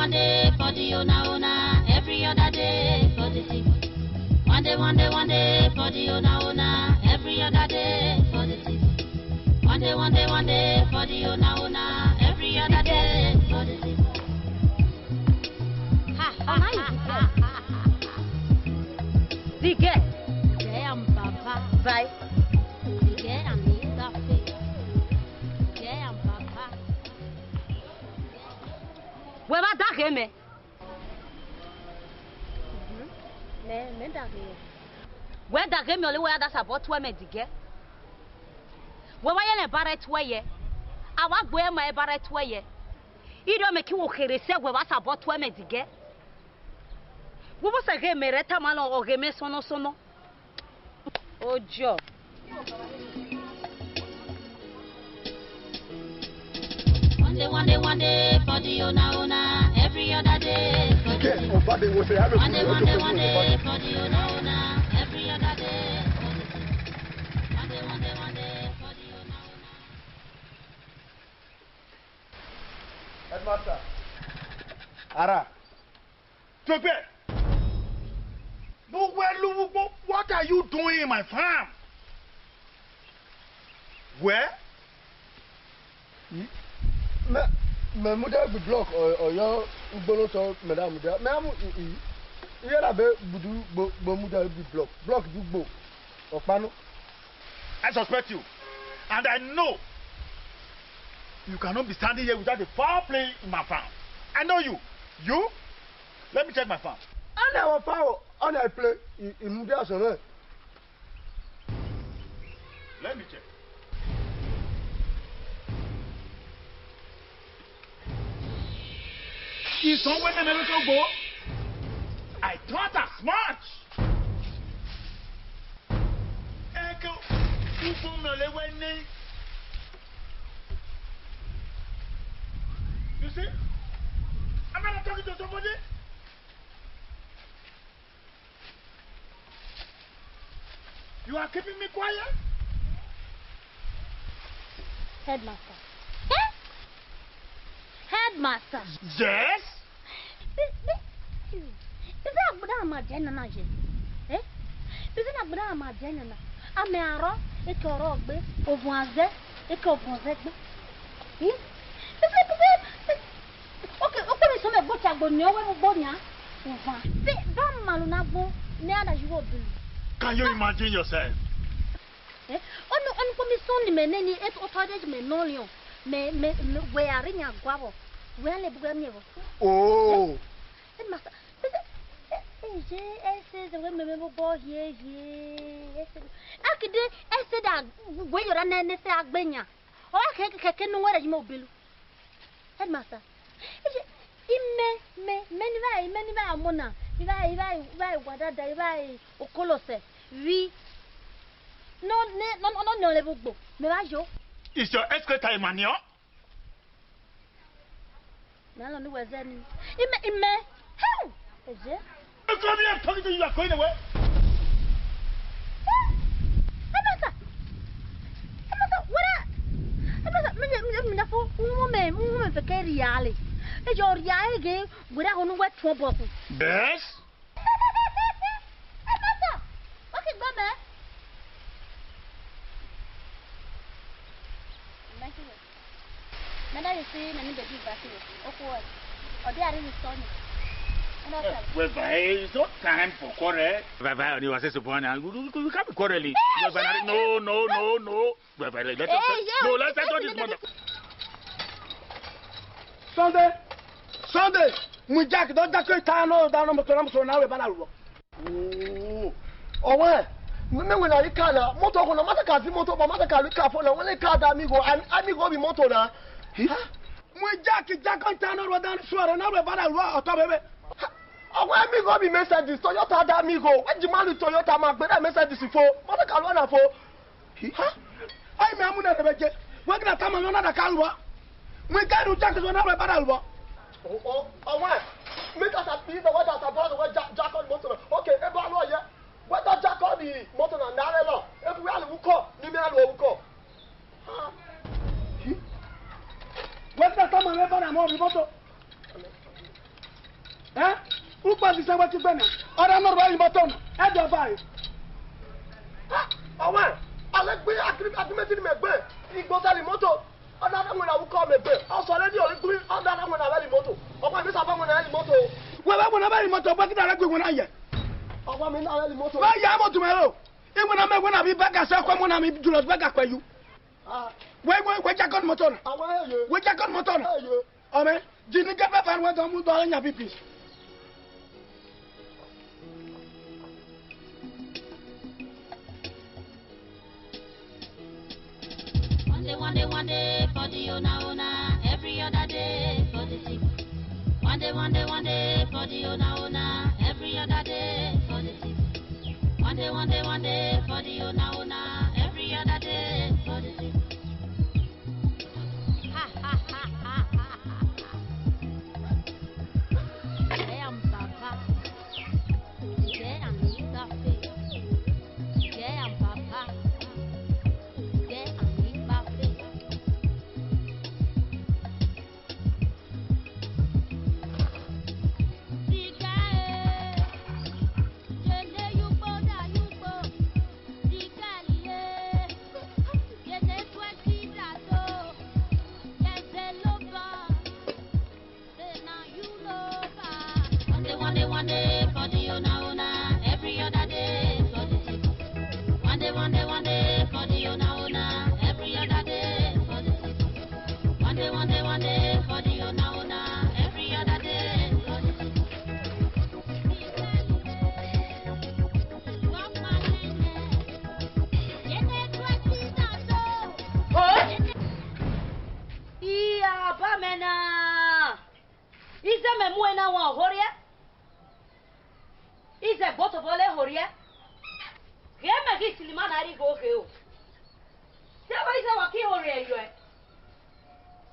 day for the owner, every other day for the thief. One day for the owner, every other day for the thief. One day for the owner, every other day for the thief. Zige. Damn, Papa. Vai. Damn, Mr. Face. Damn, Papa. Where va ta me? Me da me. Where da me ole where da support we me dige. We wa ye le barret we ye. Awa gbo e ma e barret we ye. Ido me ki wo khere se we wa support we me dige. Wo bo se ge me reta ma lo o ge me sono. Ojo. One day for the owner, every other day for the thief. One day for the owner, every other day for the thief. One day for the owner. Headmaster. Ara. Tope. What are you doing in my farm? Where? Mais mouda bi block oyo gbolo so madam mouda mais amu iye la be budu bo mouda bi block du gbo opanu. I suspect you, and I know you cannot be standing here without a foul play in my farm. I know you. You? Let me check my farm. And our foul on I play in mouda so me. Let me check. He's somewhere in a little go. I thought as much. Echo, you from the You see? I'm not talking to somebody. You are keeping me quiet? Headmaster. Headmaster. Yes? Is that Buddha Majana? Eh? Is that Buddha Majana? A mero, a corogbe, of one's a coponze. Okay, some of what I go nowhere, Bonia. Don't malunabo, never you will be. Can you imagine yourself? Eh? Oh, no, and for me, son, me, any, it authority me, no, me, wearing a guavo. Well, Oh. Headmaster. I said, the women will go here. I could do, I said that when you're an NSA Agbenya. Or I can't know what you mobile. Headmaster. Many mona. If I what I or colosse. We no level book. Mirajo. Is your escort time, Manio? I don't know where's any. In me. How? Is it? I'm talking to you, you are going away. Woman for carry alley. It's your yah again without on what trouble. Yes? Okay, Baba. Nana is saying, I need to give back to you. Of course. Or they are in the sun. Well, it's not time for quarrel. Well, you are saying, we can't be quarreling. No. Well, let's settle this matter. Sunday. We jack don't jack down on the now about. Oh, where? When I can, motor on a Matakazi motor, but Mataka for the only car amigo and amigo be motor. We jack on town or down shore and now about a raw or top of it. Oh, why me go be Mercedes Toyota amigo? What do you want Toyota Mac? But I Mercedes for Mataka for. I'm a moon at the budget. We're going to come on another car. We can't jack on our battle. Oh, what? Make us a piece of what I brought the jack on motor. Okay, everyone, yeah. What does jack on the motor and Narella? Everyone will call, Nimia will call. What's the time on the motor? Upa di sawa ti gbena. Ora no ro imo ton. E do bai. Owe, ale gbe agreement ni me gbe. Igbo tali moto. Ona na mo na wo ko me gbe. O so le di o gbe. Ona na mo na le moto. Opa mi sa fa mo na le moto. We ba mo na le moto ba ki da le gbe won aye. Opa mi na le moto. Ba ya moto me ro. E mo na me won na bi baga se kwa mo na mi julo baga pa yu. We jakon moto na. We jakon moto na. Ome, jini ka ba ban we do mu do nya pipi. One day for the owner, every other day for the sick. One day for the owner, every other day for the sick. One day for the owner, every other day for the sick. Ha ha ha ha ha ha. I am Papa. I am Mbappe. I am Papa. One day for the owner, every other day for the sick. One day for the owner, every other day for the sick. One day for the owner, every other day for the sick. Iya, Bamena. Is there a moena one horia? Is a bot of ole horia? Yama gis liman ari go go. Seba is our key horia you.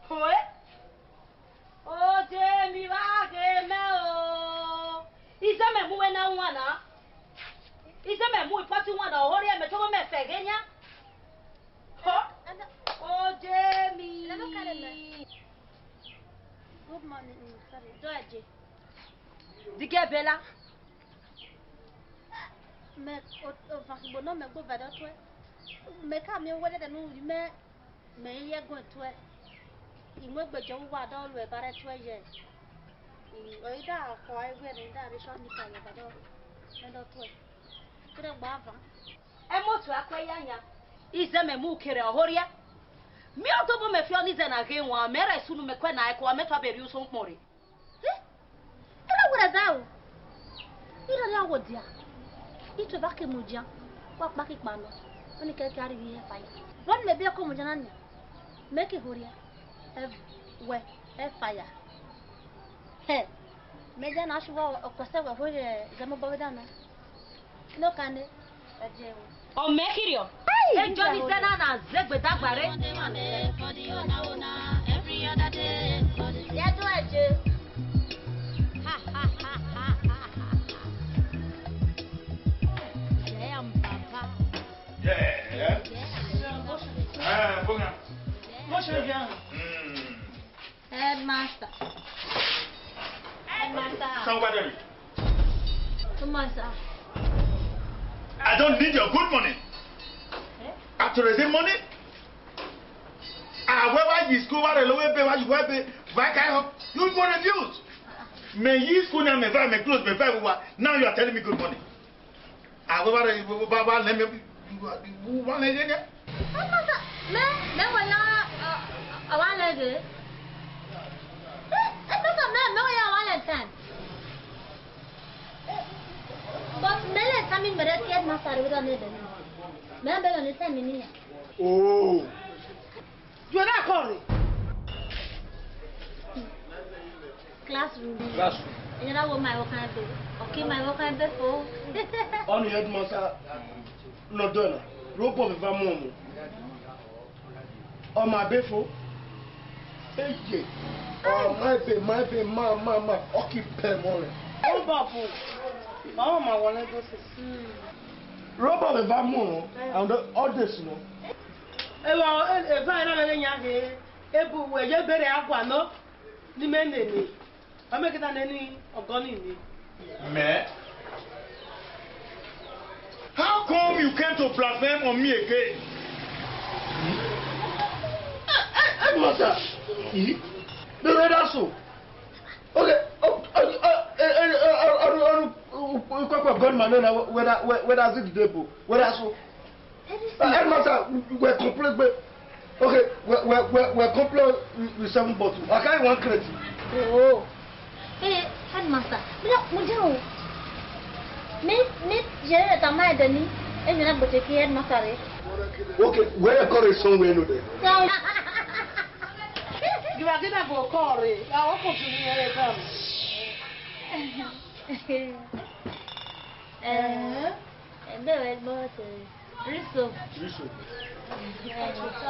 Hoe? Oh, Jamie, Wagemo. Is a memuena one? Is a memu party one or horia metoma fegenia? Oh, Jamie. Good morning, sorry. Doaje. Dige Bella. Me o fasibono me go vada to. Me ka me wele de no me ye go to. Inwe gbejo wa da olu e bare to ye. Oida ko ai we ni da re shoni ka ye bado. Me do to. Kire gba ava. E motu akwayanya. Ize me mu kere ohoria. Mi otobo me fio ni ze na ge nwa mere sunu me kwe na ko me to aberi uso npori. Ela wura dawo. Ira ya wodia. Ito ba ke muja. Wa pa ki pano. Oni ke kari ye fa ya. Ron me be ko muja na nya. Make it horia. We fire. He. Me ja na shuwa okose we hoye zamo bawdana. No kane. Ajewo. O mekirio. E Johnny Zena na zegbe dagbare. One day for the owner, every other day for the sick. Ya do aje. Ha ha ha ha ha ha. I am Papa. Yeah. Ah, bunga. Motion bien. Headmaster. Somebody. Tomasa. I don't need your good money. After the money, where you school, where you where you go refuse. May you school now, me close, me now you are telling me good money. Baba, let me. Who want it in there? Me wala awale de. Me wala tan. But mele tamin mere tiad ma saru da ne de. Me be lo ne tan ni. Oh. You are not calling. Classroom. Classroom. You know what my work can do. Okay, my work can do for. On the headmaster, no donor. Rope of a momo. On my before. Hey, oh, my baby, mama, occupy money. Oh, Babu. Mama, one of those. Rope of a momo, and all this, no. If I don't know, Ebu, where you better have one, no? The men, I make it an any of gunning. Man. How come you came to blaspheme on me again? Master. The red also. Okay. Gunman, where does it depot? Where also? Master, we're complete. Okay, we're complete with 7 bottles. I can't one crate. Oh. Hey, headmaster. Look, me, Jerry, the my Denny, and you're not going to take headmaster. Okay, where I call it somewhere no there. You are going to go call it. I will put you here.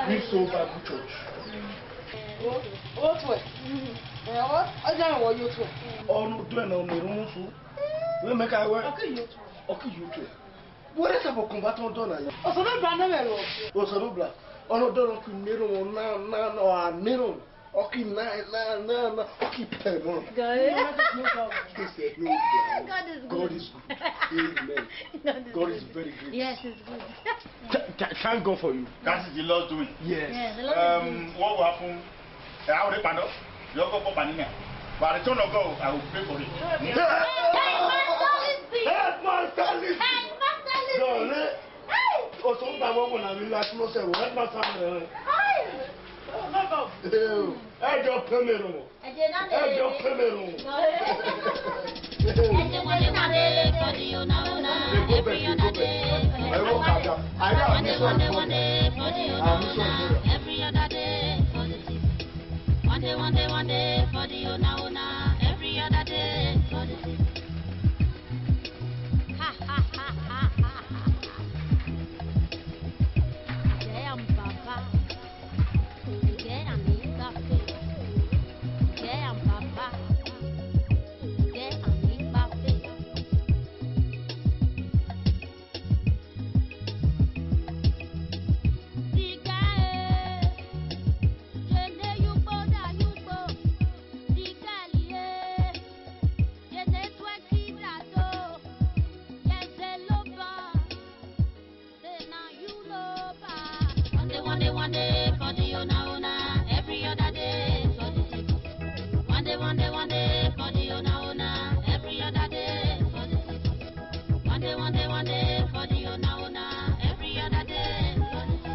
Riso Bible Church. What way? I don't know what you do. Oh, no, doing on the room. We make our work. Okay, you too. What is about combatant donor? Oh, so don't run away. Oh, so no black. Oh, no, don't nero, no, nero. Okay, na. Okay, pebble. God is good. God is good. Amen. God is very good. Yes, it's good. Thank God for you. That is the Lord doing. Yes. Yeah, the Lord is good. What will happen? I will pay no. You go for Panina. But the turn of God, I will pay for it. Headmaster, listen. Oh, so that one I will like no say. Headmaster. Ẹjọ́ pẹ́mẹ́rún. Ẹjọ́ pẹ́mẹ́rún. One day for the owner, every other day for the city. Ha ha ha ha ha ha. Damn, Papa. One day for the owner, every other day for the city. One day for the owner, every other day for the city. One day for the owner, every other day for the city.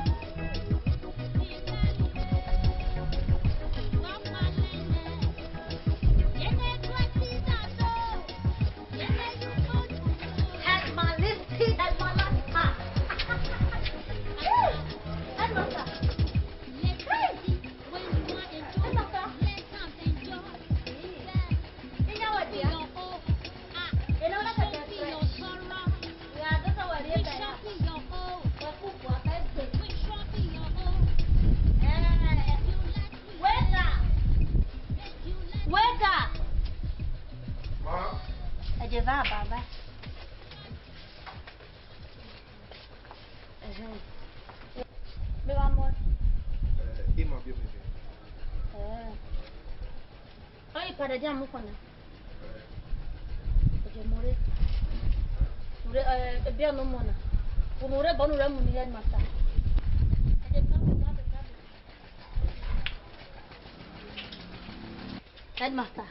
Baba. Meu amor. Ima bia bia. Ai, para dia mo kona. Je more. Bia no mona. Unure bonu re muni yan masa. Headmaster.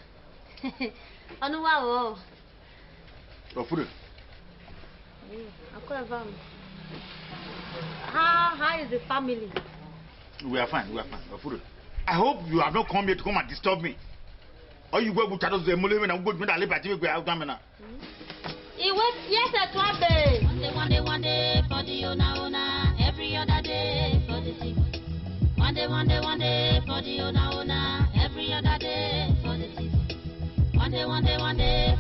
Anu wow. Ofure. How is the family? We are fine. Ofure. I hope you have not come here to come and disturb me. Or you go to the Mullen and go to the Liberty where I'm coming. Yes, at one day. One day for the owner, every other day for the city. One day for the owner, every other day for the city. One day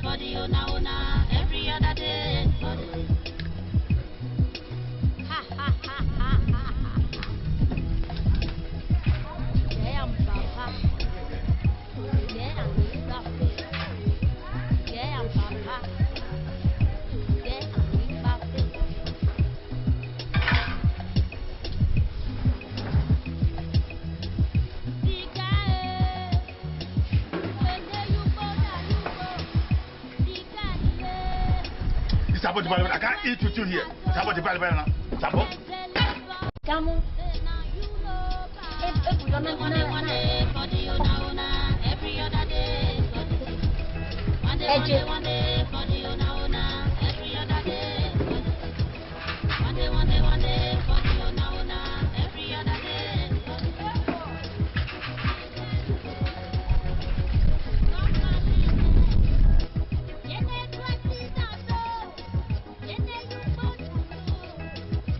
for the owner, every other day for the city. Ha ha ha ha ha ha. Damn, Papa. Damn, stop it. Damn, Papa. Damn, Papa. Support the Bible. I can't eat with you here. Support the Bible now. Support. Come on. One day for the owner, every other day for the city. One day for the owner, every other day for the city. One day for the owner, every other day for the city.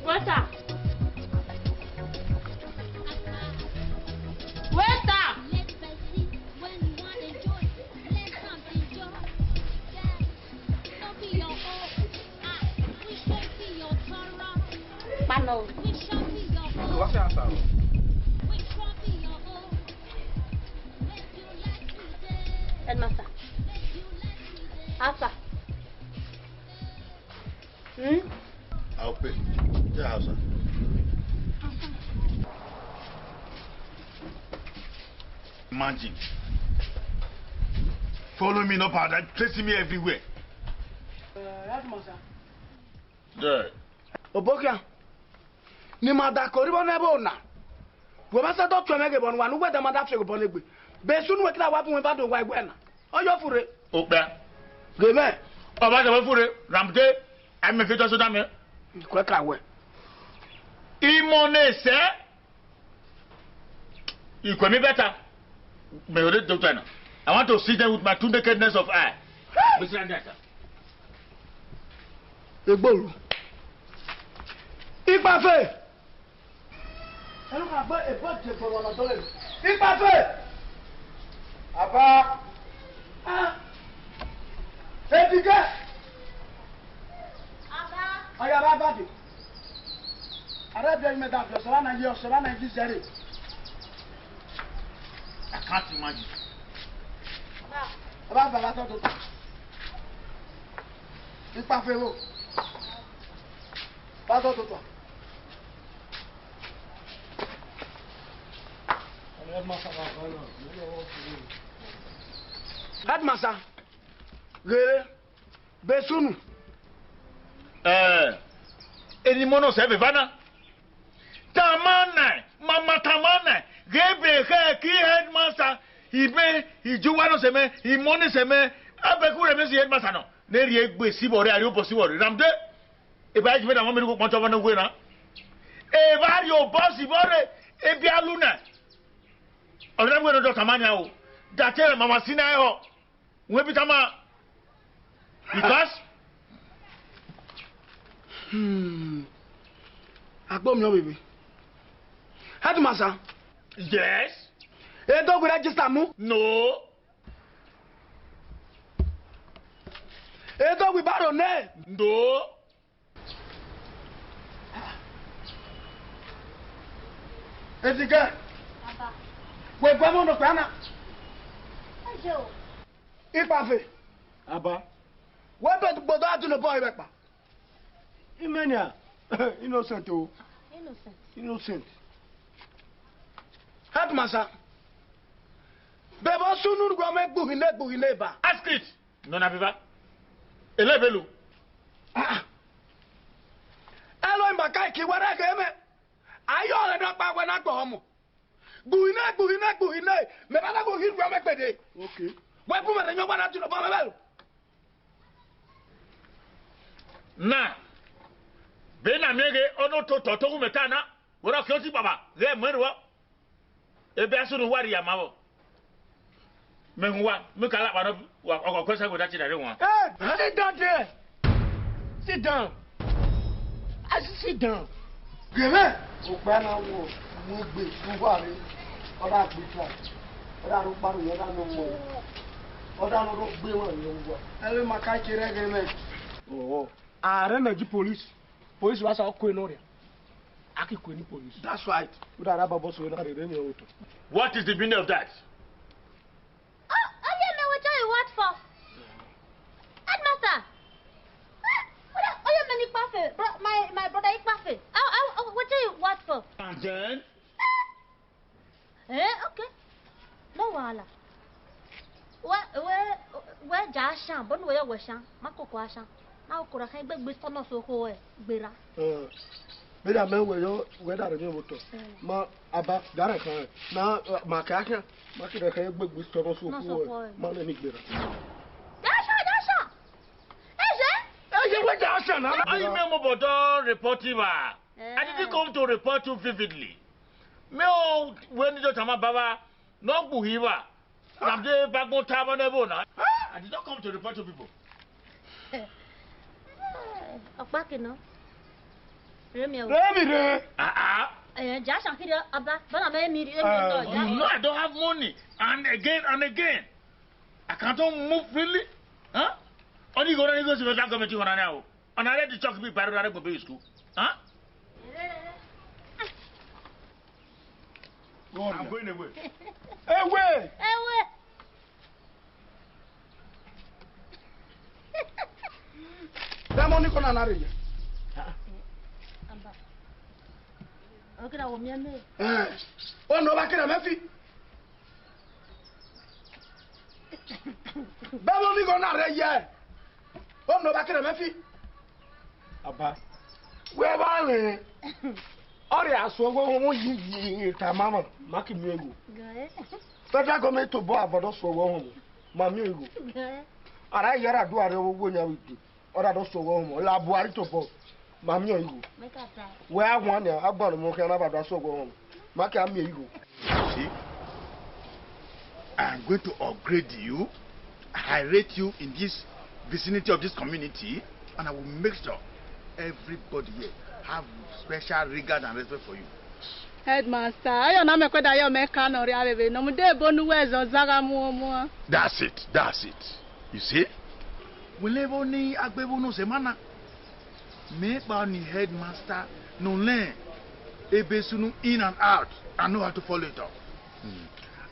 What's up? Where's that? Pano. What's your answer? Headmaster. Alpha. I'll pay. Yeah, house. Imagine. Follow me, no powder, tracing me everywhere. Headmaster. There. Obokia. Ni mada koribo nebo na. We ba sa do twa mege bon wanu we da mada fego bon egbe. Be sunu we kira wa fun we ba do wa egbe na. Oyo fure. Opa. Geme. Oba ke fure, ramde, ai me fito so da me. Ko ka we. Imone se. Ikwe me better. Me ore doctor na. I want to see them with my two nakedness of eye. Mr. Anderson. Egbolu. Ipafe. Elu ka gbe ebo je gbo wona dole. Ipafe. Aba. Ah. Edige. Aba. Aya ba ba de. Ara bi me da so na ye so na ji zere. I can't imagine. Aba ba la to. Ipafe wo. Ba to. Headmaster, Gere, Besunu. Any mono sebe vana. Tamana, mama tamana. Gebe ki headmaster. Ibe, ijuwano seme, imone seme. Abeku remesi headmaster no. Neri egbe sibore ari obo sibore. Ramde. Eba jibe na mo mi ko ponto vana gwe na. Eba ri obo sibore ebi aluna. Ọ̀rẹ́ mi lọ́dọ̀ kàmáníà o dàtẹ́ mama sínú ẹ̀họ́ wọ́n bí tamá because. Agbó mi ò bèbè. Headmaster. Yes. Ètò ògùn register mú. No. Ètò ògùn ìbárò náà. No. Ezike. We gbamo no pana. Ajo. Ipafe. Aba. We be gbodo atu no boy bepa. Imenia. Innocent o. Innocent. Headmaster. Bebo sunu go me gbuhi ne ba. Ask it. No na viva. Elebelu. Elo imba kai ki wara ke me. Ayo le do pa we na gbo mo. Gbuhi ne. Me ba na go hit go me pede. Okay. We pu me nyo bana tu no ba me belu. Na. Be na mege ono to ku metana. Wora fi oti baba. Ze mwerwa. Ebe asunu wari ya mawo. Menwa, me kala ba no wa kwesa go dachi dare won. Hey, sit down there. Sit down. I sit down. Gele. O pa na wo mo gbe fun wa re. Oda gbe try. Oda ro paru yo da no mo. Oda no ro gbe won ni wo. Ele maka kire gele. Oh. Ààrẹ Naiji police. Police wa sa ko ino re. Akiko ni police. That's right. Oda ra babo so na re ni o to. What is the meaning of that? Oh, yeah, me what you what for? Headmaster. Oh, yeah, me Ikpafe. My brother Ikpafe. What you what for? And then? Okay. No wahala. Where Jashan, but where was Shan? Makoko Ashan. a ko ra khan gbegbe sono so ko e gbera be da me we yo we da re mi moto ma aba dara kan na ma ka ka ma ki da kan gbegbe sono so ko ma na mi gbera dasha eje we dasha na I remember about reporting ba. I didn't come to report you vividly. Me o when you tama baba no buhiwa. I'm the backbone table never na. I did not come to report to people. Okpake no. Remi re. Just am here aba, but I'm me You know I don't have money. And again. I can't move freely. Huh? Only go to the government now. And I read the chalk be better go to school. Huh? I'm going away. Away. Da money kona na re. Amba. Okira wo mi me. O no ba kira mefi. Da money kona re ye. O no ba kira mefi. Aba. We ba le. Ori aso wo wo yi ta mama maki mi ego. Gae. Federal government to bo abodo so wo ho. Ma mi ego. Gae. Ara yara do are wo nya widi. Ora do so wo ho. La Buhari to bo. Ma mi ego. Make up that. We agwan ya agbon mo ke na ba do so wo ho. Maki am ego. See? I'm going to upgrade you. I rate you in this vicinity of this community, and I will make sure everybody here have special regard and respect for you. Headmaster, ayo na mekweda ayo meka no ri abebe no mude bonu wezo zaga mu. That's it. You see? Whenever ni agbebo no semana, me ba ni headmaster no learn ebesunu in and out and know how to follow it up.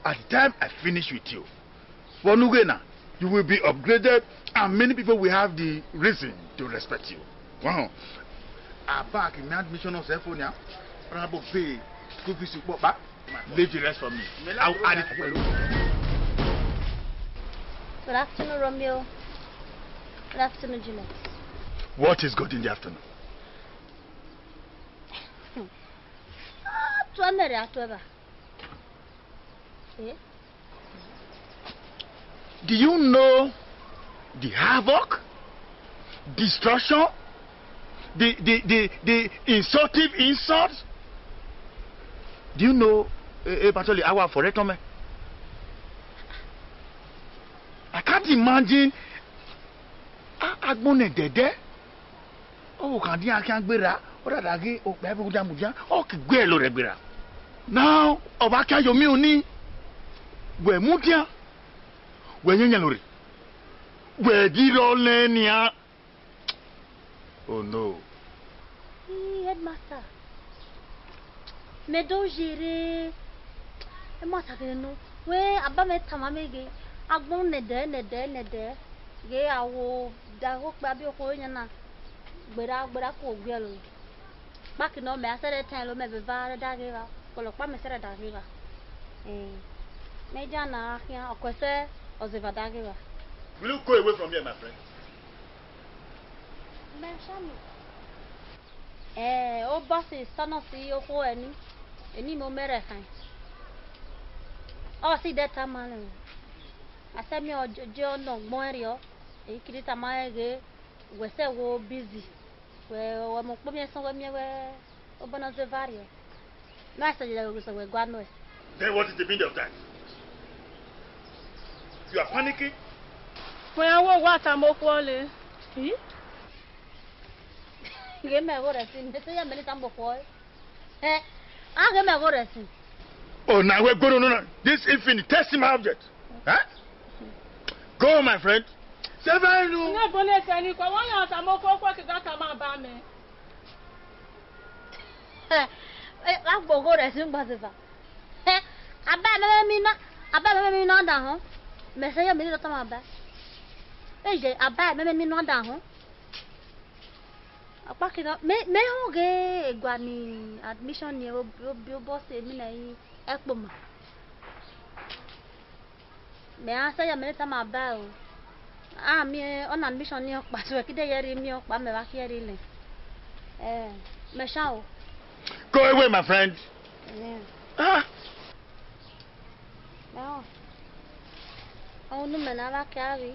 At the time I finish with you, for Nugena, you will be upgraded and many people will have the reason to respect you. Wow. I back in admission of cell phone now. Rabo pay school fees back. Leave the rest for me. I'll add it for you. Good afternoon, Romeo. Good afternoon, Juliet. What is good in the afternoon? Do you know the havoc, destruction, the insultive insults? Do you know particularly our foretome? I can't imagine agbone dede. Oh, can you can't be ra? Or that again, oh, baby, muja. Oh, kigwelo rebira. Now, obaka yomi oni. We mutia. We nyenyalori. We diro lenia. Oh no. Headmaster. Me do jere. E mo ta no. We aba me tamamege. Agbon nede. Ge awo da ho pa bi ko nyana. Gbera ko gwelo. Back no me asere tan lo me be va da ge va. Ko lo pa me sere da ge va. Me jana ahia okwese ozeva da ge va. Will you go away from here, my friend? O bossy son si o ko eni mo mere kan. O si that man. Asemi ojo no gborio. E kiri tamaege we se wo busy. We mo po mi son we mi we obono ze vario. Na se je go so we gwa no. Then what is the meaning of that? You are panicking? When I walk water mo kwole. Ge me go resin. Se ya me tambo ko. Ge me go resin. Oh, now we're going on. This infinitesimal object. Huh? Go, my friend. Sevenu. Na bole tani ko won yan ta mo ko ki gata ma ba me. Agbo go resin gba seva. Aba me mi no da ho. Me se ya me ni ta ma ba. Eje aba me no da ho. Apa ki me ho ge gwa ni admission ni o boss mi na yi ekpo ma. Me asa ya me ta ma ba o. Ah, me on ambition ni okpa so kide yeri mi okpa me ba kieri le. Me shao. Go away, my friend. Ah. No. Oh, no me na ba kiari.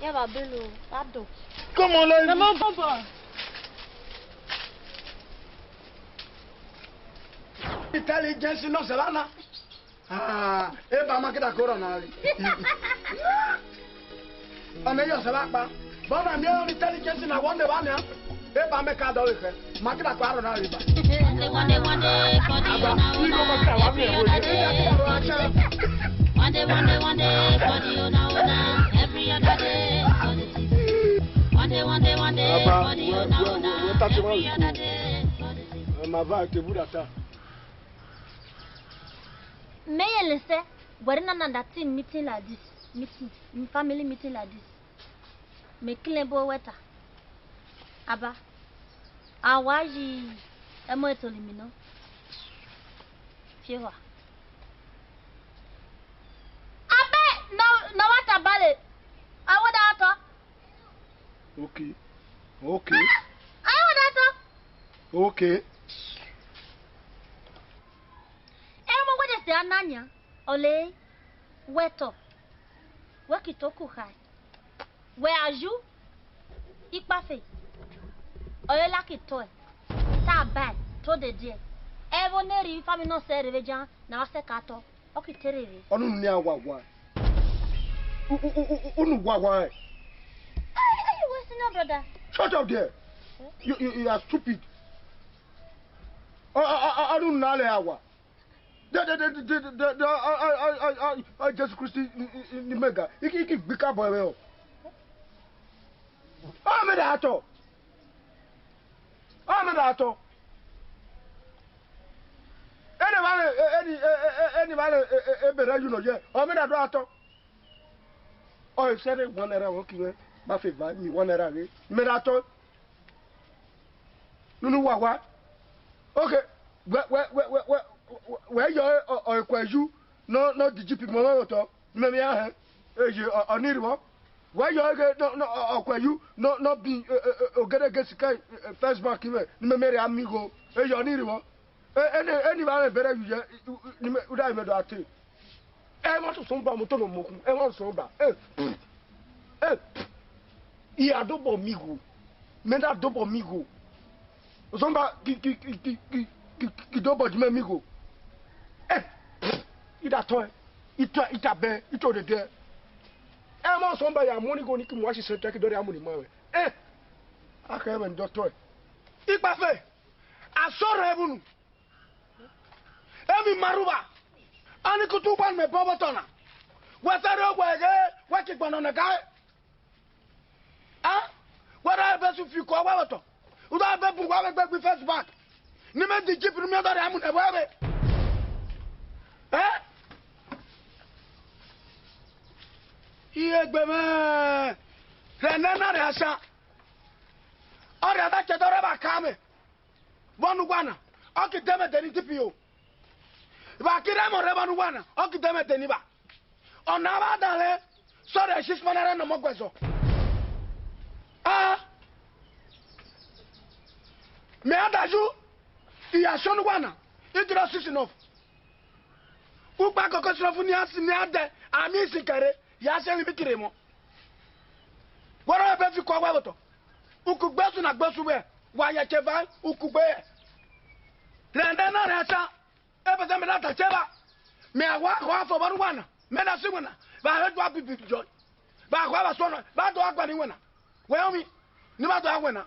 Ya ba belu, ado. Come on, let's Come on, Papa. Intelligence no se lana. Ah, ba makita koro na ali. Ame yo se va pa. Bona mi intelligence na wonde ba na. Ba me ka do ke. Makita kwaro na ali ba. One day, for the now. One day, for the now. Every other day, for the city. One day, for the now. Every other day, for the city. Ma va te budata. Me yelese, warina na that meeting like this. Meeting, family meeting like this. Me kilebo weta. Aba. Awaji emo etolimino. Fiewa. Abe no what about it? I want that. Okay. I want that. Okay. Emo what is the ananya? Ole weto. Wakitoku hai. Where are you? Ikpafe. Oyo laki toy. Ta bad to the dear. Evo neri fami no se revejan na wase kato. Oki terere. Onu ni awa. Unu wa. Hey, what's your brother? Shut up there. You are stupid. I don't know awa. I just Christ in the mega. Iki bika boy well. I'm that. Anybody, you know, yeah. I'm that. Oh, said it 1 hour working. My favorite, me 1 hour. Merato. No, what? Okay. Where you are, you no, the GP Monoto. Maybe I have a near one. Why you are you not be get against first back here? Maybe amigo. You are near one. Anybody better you would I made that thing. I want to some Motono. I want so bad. He a double migo. Made a double migo. Zomba double migo. It a toy. It a bear. It all the day. I'm on somebody. I'm only going to watch it. Take it to money. I can't even do toy. If I say, I saw heaven. Emi Maruba. Ani kutuban me Bobatona. What's that over there? What you on a guy? Ah? What I best if you call Wabato? Would I bet Wabato with first back? Nime the jeep remember I'm on a wabe. Eh? Here, Bema. Renana Rasha. Or that Chadoraba Kame. One. Okay, damn it, then it's you. Bakira mo reba nuwana okideme teniba onaba dale so de shismanara no mogweso ah me adaju iya shonu wana idro season of upa koko srofu ni asi ni ade ami sikare ya se mi bikire mo woro ebe fi ko waboto ukugbesu na gbesu we wa ye cheva ukugbe renda na rasa ebe se me na ta cheba me awa ko for baru wana me na simuna ba he do abibi joy ba ko ba so no ba do agba ni wena we omi ni ba do agwena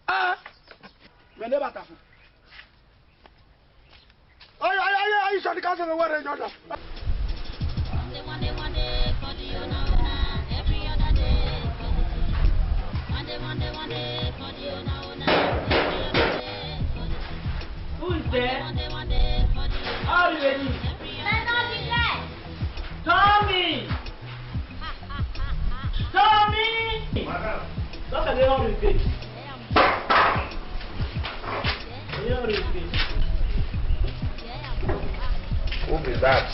ah me ne bata fu ay so di ka se me were jojo One day for the ona every other day for the city. One day for the ona every other day for the city. Who is there? One day for the ona. Are you ready? Tommy! Tommy! Look at the orange face. The orange face. Who is that?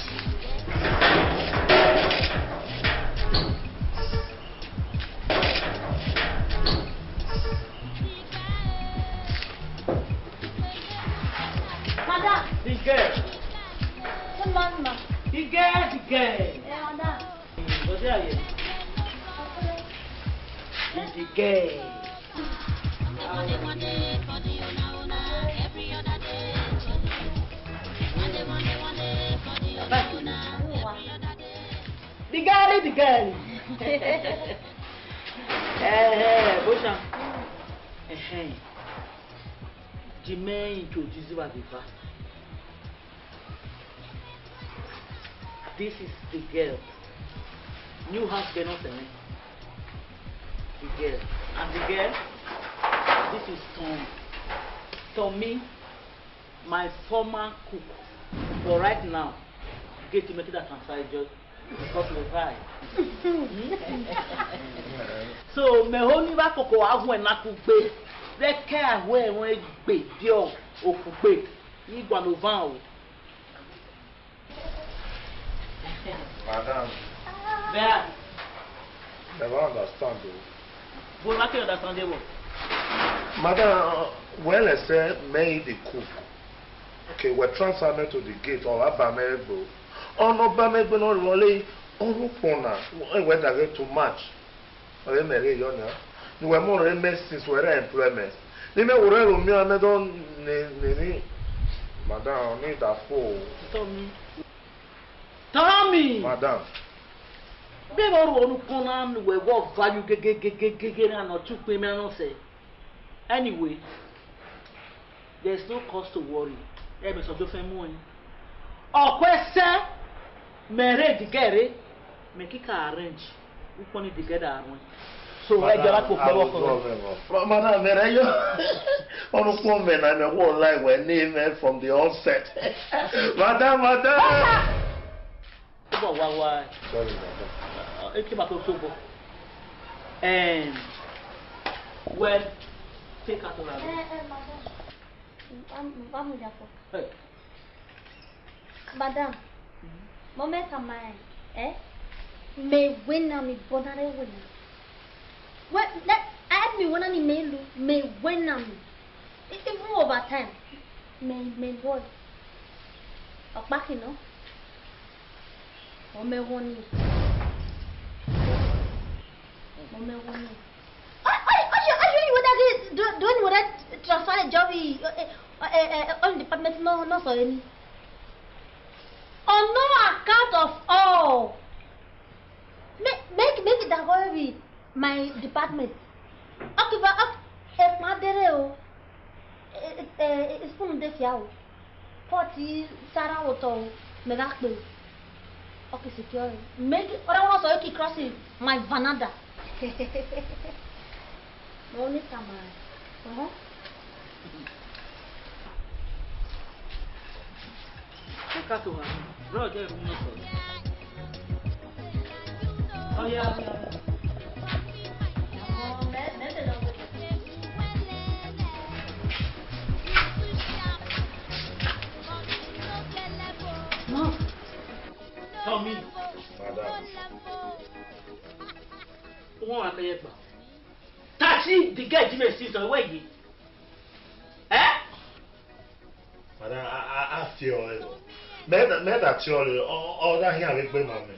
ma. The girl. Ada. What's that here? The girl. One day for the owner, every other day for the one day for the owner, every other day. The girl. Boshan. The man introduced you as a pastor. This is the girl. New house cannot say. The girl. And the girl, this is Tom. Tommy, my former cook. But right now, get to make it a transfer just because we try. So, me only va koko ahu na kugbe. Let care where when gbe dio o kugbe. Ni gwa no van o. Madam, There. never understand though. But I can understand them. Madam, well I said, made the cook. Okay, we're transferring to the gate or Abamebo. Oh no, Bamebo no really. Oh no, Pona. When I get too much. I am a young. You were more since we were employment. They may well me and I don't need. Madam, need a fool. Tommy. Madam. Baby, I want to come on we work value and not two payment say. Anyway, there's no cause to worry. Ebe so do fe mu yin. Okwese mere digere make it arrange. We put it together arrange. So I get up for Madam, mere yo. Onu ko me na me wo lie we name from the onset. Madam. Why? Sorry, madam. It came out of Togo. And well, take out of that. Hey. Madam, moment am I? May win me bonare win. What that I me win may win me. Even over time. May boy. Back no. Or may one. Don't what transfer a job on department no so any. On no account of all. Make it that will be my department. Okay, but if my dereo it's from the fiao. 40 Sarah Otto, Megakbo. Okay, secure. Make it, or I want to keep crossing my vanada. Only time. Oh yeah. No. Tommy. Madam. Wọ́n wá kẹ́yẹ́ gbà. Taxi the guy Jimmy sí sọ wẹ́ yìí. Madam, I feel it. Mẹ́ta tí ọ lè ọ̀dá yín àwẹ́ gbé màmí.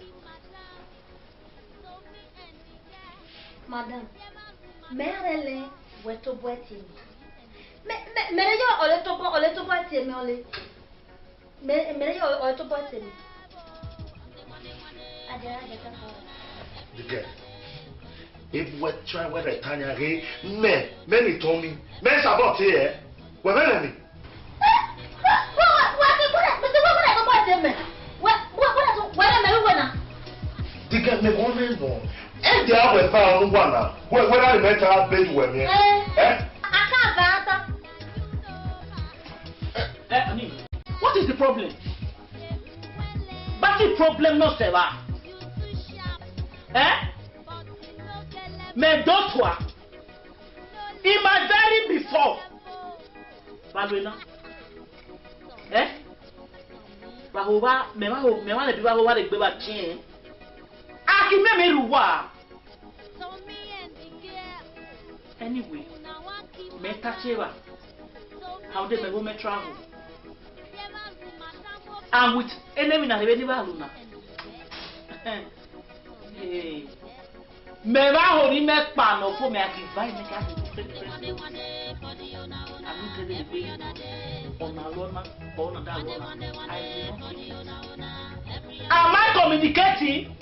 Madam, mẹ́rẹ̀lẹ̀ wẹ́ tó bọ́ ẹ̀tì mi. Mẹ́rẹ̀ yọ ọ̀lẹ́ tó bọ́ ẹ̀tì mi ọ̀lẹ́. Mẹ́rẹ̀ yọ ọ̀lẹ́ tó bọ́ ẹ̀tì mi. The girl. If we try where the Tanya hey, many told me, men about here. We're many. The girl me one man born. And the other found one now. Where I met her bed with me. What is the problem? But the problem no seva. Me d'autres, in my very before. Balwena. Bahoba, me wa le bi bahoba le gbe ba chin. Aki me ruwa. Anyway, me tacheba. How did me go me travel? And with enemy na rebe ni ba luna. Eh. Me ba ho ni me pa no fo me akivai me ka se pre. Ami tell me be ona lona, ona da lona. Am I communicating?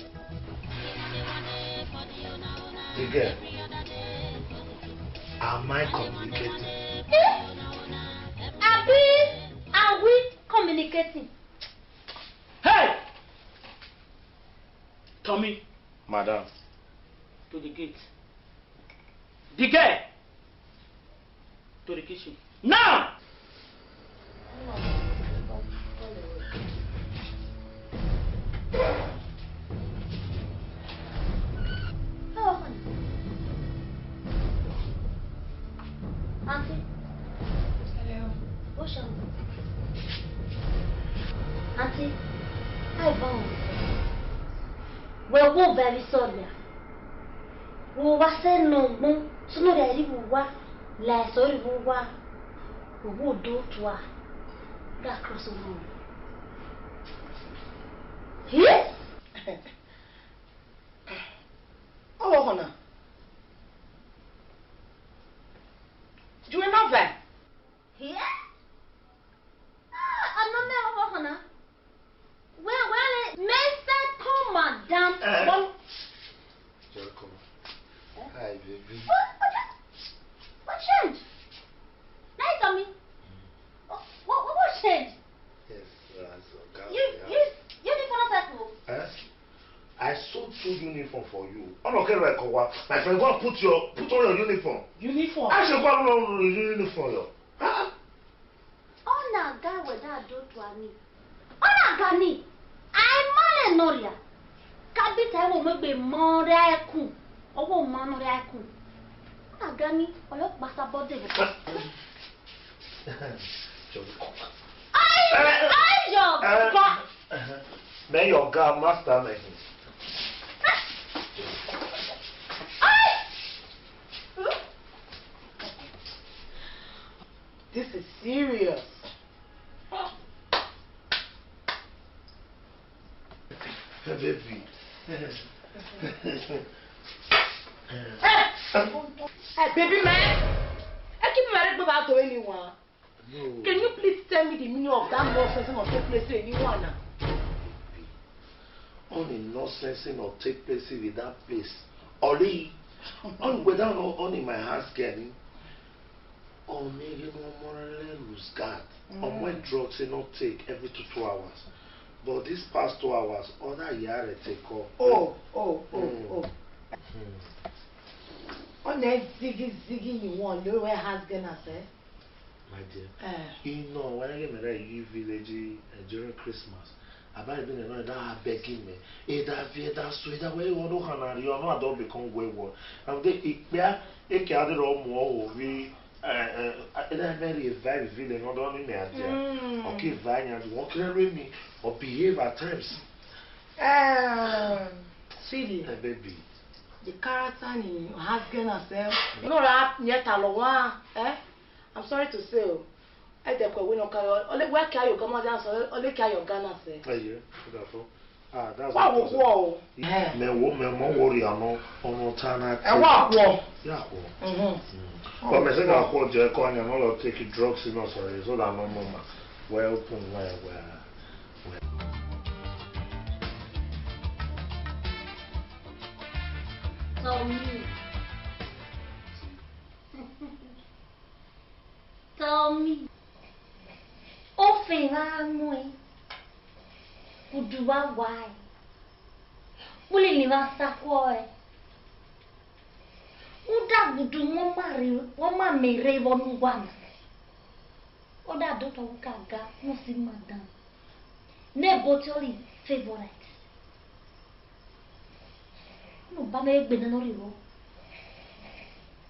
Again. Am I communicating? Are we communicating? Hey! Tommy. Madam. To the gate. The gate. To the kitchen. Now! Oh, Auntie. What's wrong? Auntie, I bound. We're very sorry. We were saying no, so no, I didn't work. Last sorry, we were. We would do to her. That cross the room. Yes? Oh, Hona. Do you know that? Here? I'm not there, Hona. Well, Mr. Madam. Welcome. Hi, baby. What changed? Nice on me. What changed? Yes, You didn't follow that rule. I sold 2 uniforms for you. I'm not getting like my friend, go and put on your uniform. Uniform? I should go on your uniform. Huh? Oh, now, guy with that do to me. Oh, now, Gani. I'm not a Noria. Cabita will be more raccoon. Oh, man, raccoon. Ah, Gani, or look, Master Body. May your girl master me. This is serious. Baby. Hey, baby man. I keep married without to anyone. No. Can you please tell me the meaning of that nonsense or take place to anyone now? Only nonsense or take place with that place. Only without only my house getting. Or maybe no more lose guard. Or when drugs not take every 2 hours. But this past 2 hours, other year take off. Oh. On that ziggy you want, you know where has gonna say? My dear, you know, when I get married in village during Christmas, I buy been another that begging me. That sweet that way you want to you know I don't become wayward. And they carry all more we and very very villain not only me okay Vanya won't carry me or behave at times. Sweetie, baby. The character in has gonna say no rap yet aloha, I'm sorry to say, I don't know. Only where can you come down? Only can you Ghana say? That's what. Me worry no on Tana. Yeah. But me say that call Jericho and no take drugs in us sorry so that no more. Welcome where. Tell me. Ofenamwe. Uduwa why? Uli ni wasakwe. Uda budu woma mere wonu wana. Oda doto ukaga musi madam. Ne botoli favorite. No ba me gbe na lori wo.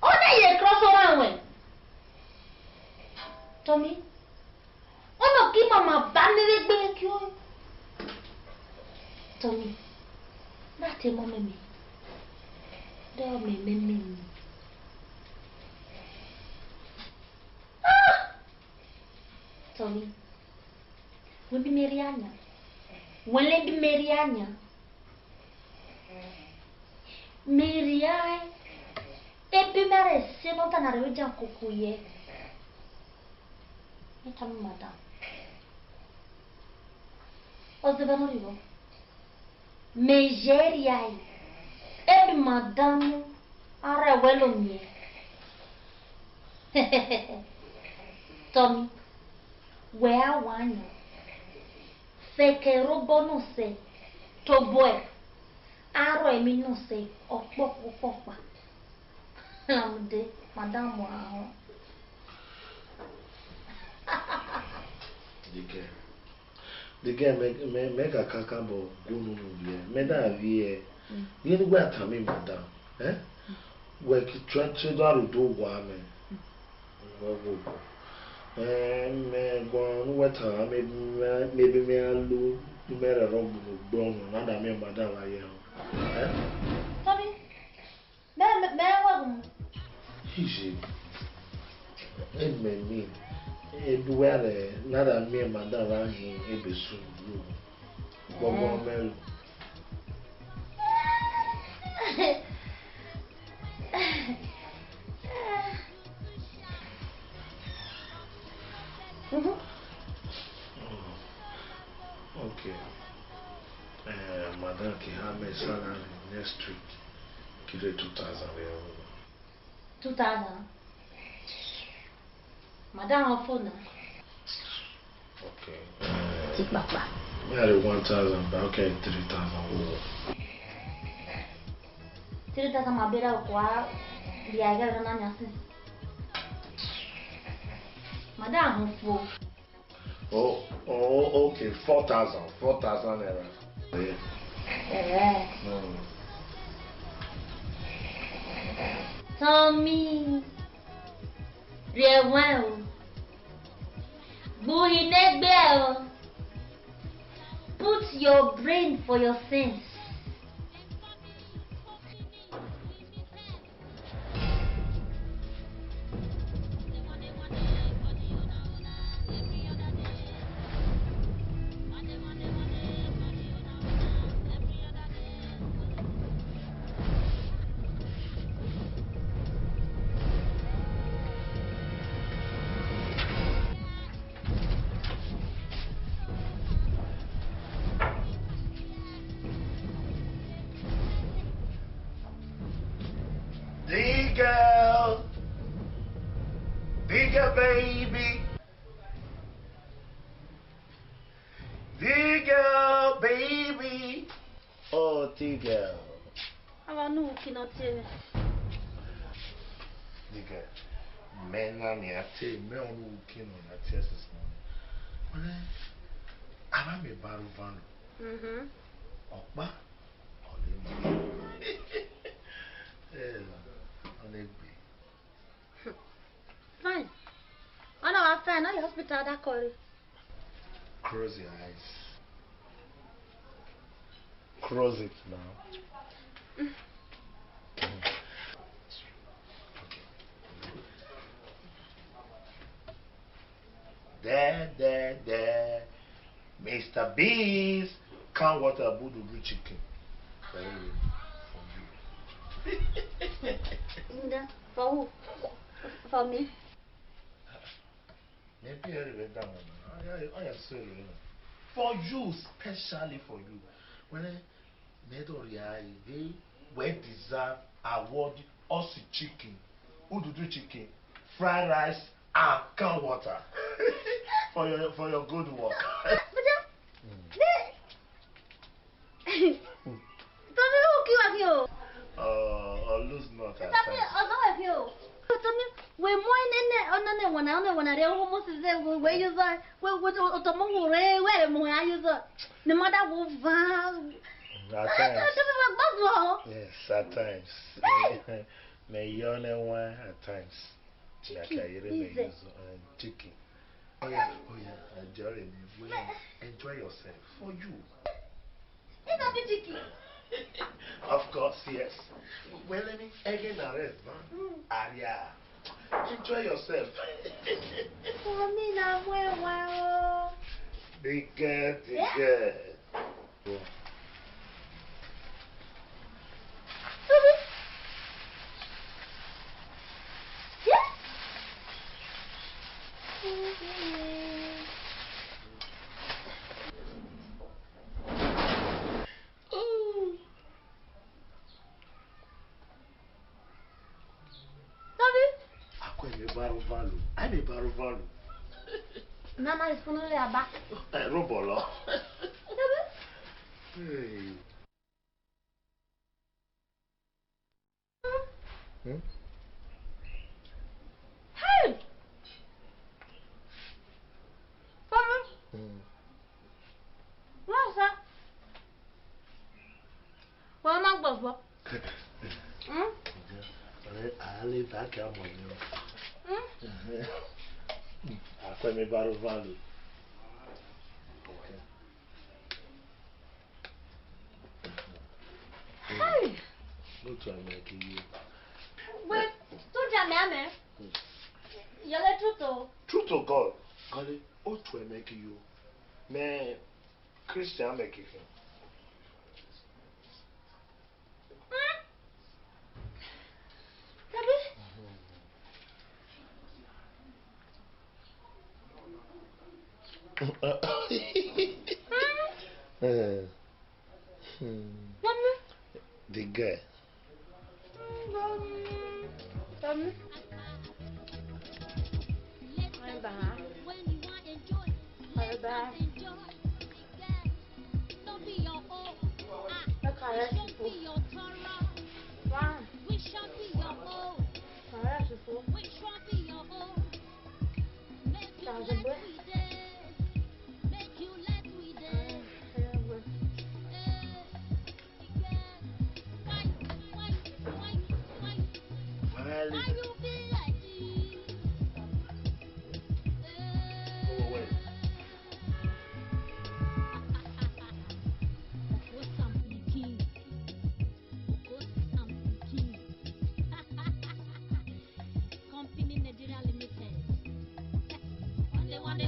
Oda ye cross over when. Tommy, ono ki mama banere gbe ki o. Tommy, that's a mommy. Don't me. Tommy, Webi Merianya. Wele bi Merianya. Meriai. Ebi mere se no ta na re oja kokoye. Eta madam. Ozebano Mejeriai. Ebi madam ara welo mie. Tommy, where one? Feke robo no se, to boy. Aro emi no se, okpokpa. Lamde, madam wa. The girl make a kakabo go no no me da vie ye ni gba tami madam we ki try do gwa me me go no weta maybe me alu me re rob no gbo no na da me madam aye Sorry. Me wa Hiji me Eduare, nada me mandava em Ebesu. Bobo Mel. Okay. Madam Kihame salary next week. Kile 2,000 real. 2,000. Madam on phone. Okay. Take back. We had 1,000, but okay, 3,000. 3,000 mabera kwa biaga na nyase. Madam on phone. Oh, okay, 4,000 naira. Yeah. Tommy. Bien well. Buhinegbe. Put your brain for your sins. Digger baby. Digger baby. Oh, Digger. Ava nu kinote. Digger. Mena ni ate me onu kino na ate this morning. Ama me baru vanu. Okpa. Ole. Fine. I know I'm fine. Now the hospital that call. Close your eyes. Close it now. There. Mr. Beast can't water Budu chicken. For who? For me? Maybe I read that one. I am sorry. For you, specially for you. When they well deserve award us chicken, Ududu chicken, fried rice, and can water for your good work. Lose not at times. We more one area almost is there where you are, where Otomo, where more you are. No matter what, yes, at times. May you one at times. Like I use chicken. Oh yeah, enjoy yourself for you. Of course, yes. Well, let me again arrest, man. Aria. Enjoy yourself. For me, now, well. The girl. I'm a Barovalo. Nana risponde a ba. Robolo. Hey. Hey! Papa? Nossa. Wọ́n máa gbọ̀gbọ̀. Ali back up on you. I'm a Barovalo. Hey! Go to America, you. Wait, tu jamais, il y a le tuto. True to God. Golly, oh, to America, you. Man, Christian America. The guy.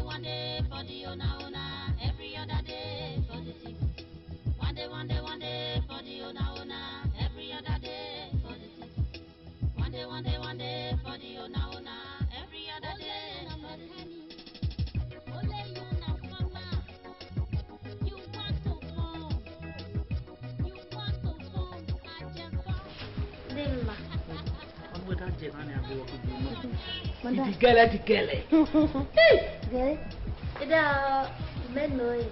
One day for the owner, every other day for the thief. One day for the owner, every other day for the thief. One day for the owner, every other day for the thief. Only you na mama, you want to phone, I just phone. Dimma. On with that Jenny and go to the girl. Gari, ida menoi.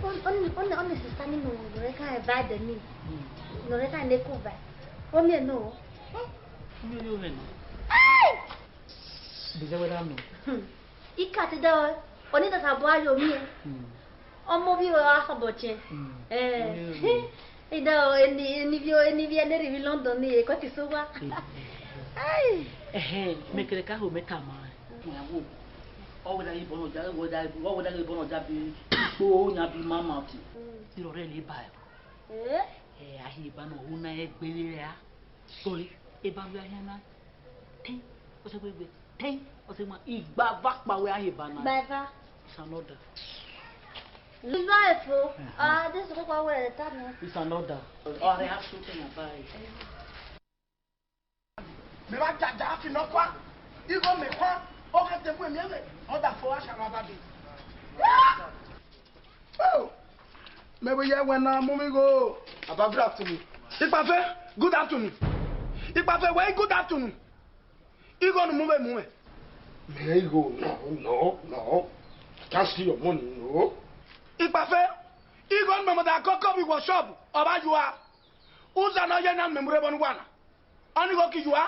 On is standing no, Noreka bad than me. Noreka and Nekoba. Only no. You know. I cut it down. Only that I buy your meal. On mobile ask about you. Any in London, the Cotisoba. Make a car who make a man. What would I born of what would I born of that be? Oh, not be mamma. You really buy. I hear Bano Una egg baby. Sorry, a Bavariana. Ting, what's a way with Ting, what's a man eat back by where I hear Bana. Bava. It's another. Rifle. This is what I wear. It's another. Or I have something to buy. Me va jaja fi no kwa. Igo me kwa. O ka te bu mi eme. O da fo asha na baby. Oh. Me we ye when na mummy go. About good afternoon. Ipafe, good afternoon. Ipafe, where good afternoon. Igo no move. There you go. No. Can't steal your money, no. Ipafe, Igo no da koko bi wo shop. Oba juwa. Uza na ye na memorable one. Oni go ki juwa.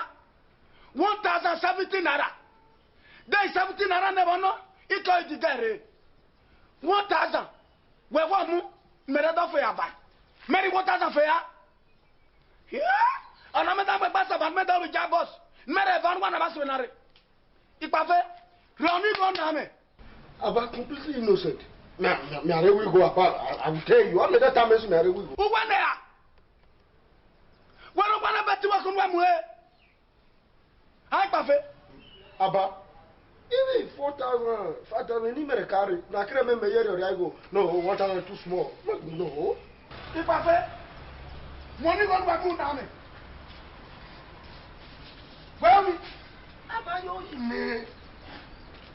1,017 naira. There is 17 naira never know. It all the guy. 1,000. We want mu. Mere do for ya buy. Mere 1,000 for ya. Yeah. Ana me da me basa ban me da ru ja boss. Mere van one abas wenare. Ipafe. Roni go na me. About completely innocent. Me are we go apart. I will tell you. All the time is me are we go. Who went there? Where wanna bet to work on one way? Hi, Pafe. Abba, Even 4,000, 5,000, you may carry. Now, can I remember here? I go, no, 1,000 too small. No. If I say, money gone back on now. Well, me.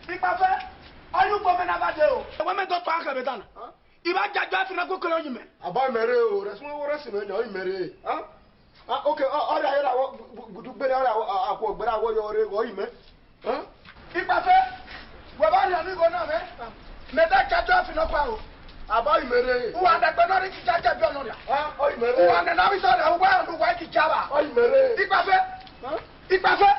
If I say, are you coming about there? When I go to Akabetana, if I judge you, I go to you. About Mary, that's what we're saying. You marry. Huh? Okay, all right, I would better. I will better what you're going, man. Huh? If I say, we're going to go now, eh? Let that catch off in a power. About Mary. Who are the Canary to judge of your Huh? Oh, Who are the Navisol who are the white Java? Oh, Mary. If I say, if I say,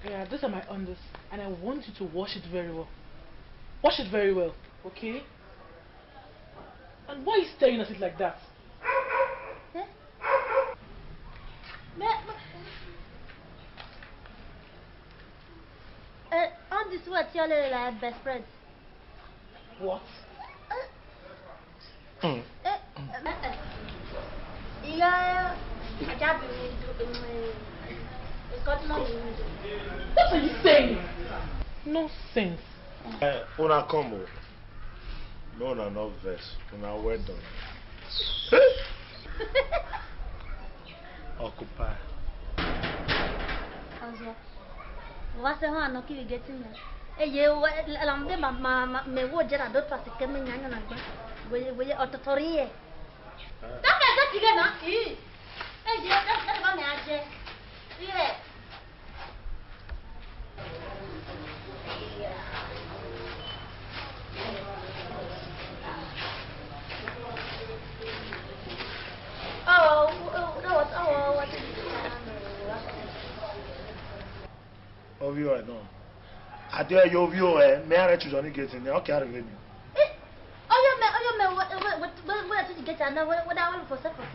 yeah, those are my unders, and I want you to wash it very well. Wash it very well, okay? And why are you staring at it like that? On this what you're like best friends. What? Yeah, what are you saying? Nonsense. Una combo. No, no verse. Una well done. Occupy. What's the one? No, keep getting there. Hey, you, I'm the mamma, me would get a dot for the coming young and will you autotory? That's not together. Hey, that's one idea. Yeah. What is it? Ovio, no. I tell you, Ovio, may I choose on getting there? Okay, I remember. Where did you get another? What I want for second?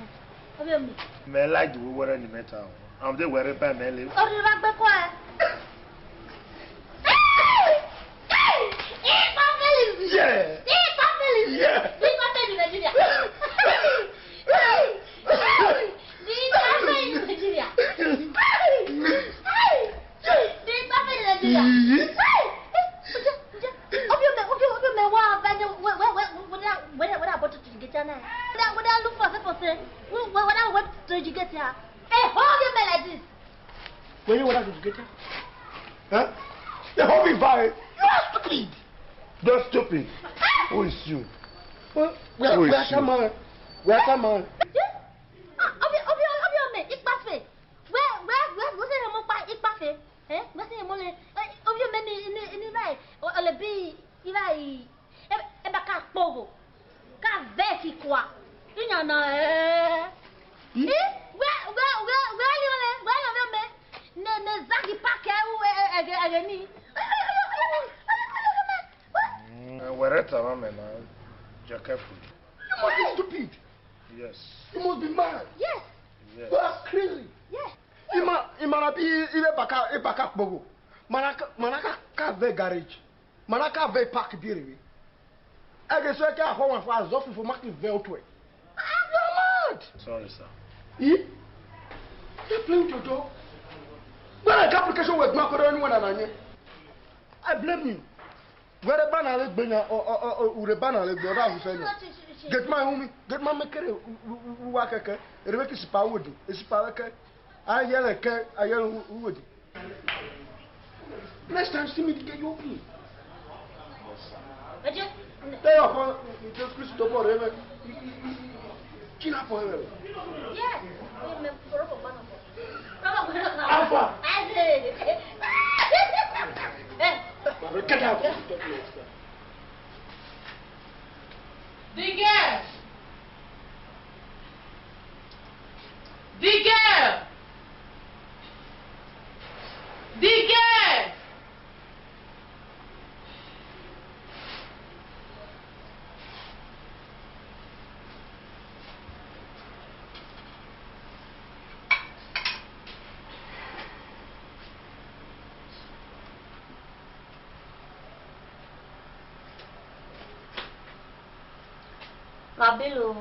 Ovio, me. May like the way any metal. I'm the wearing by Melly. Oh, you like the quiet? Yeah. Yeah. Huh? The whole be fine. You are stupid. Don't stupid. Who is you? Well, where come on? Where come on? You're careful. You must be stupid. Yes. You must be mad. Yes. Yes. You are crazy. Yes. Imana be baka bogo. Manaka ka ve garage. Manaka ve park biribi. Ege so ka ho wan fa zofu for market ve otwe. You are mad. Sorry, sir. You playing Jojo. When I application with Macro anyone and I blame you. Where the banner leg benya or the banner leg brother who said get my homie, get my maker who work a Rebecca is power wood, is power. I yell a car, I yell wood. Next time, see me to get you open. They are just Christo forever. Kina forever. Yes. Alpha. Get out. Digger! Digger! Digger! Rabilu.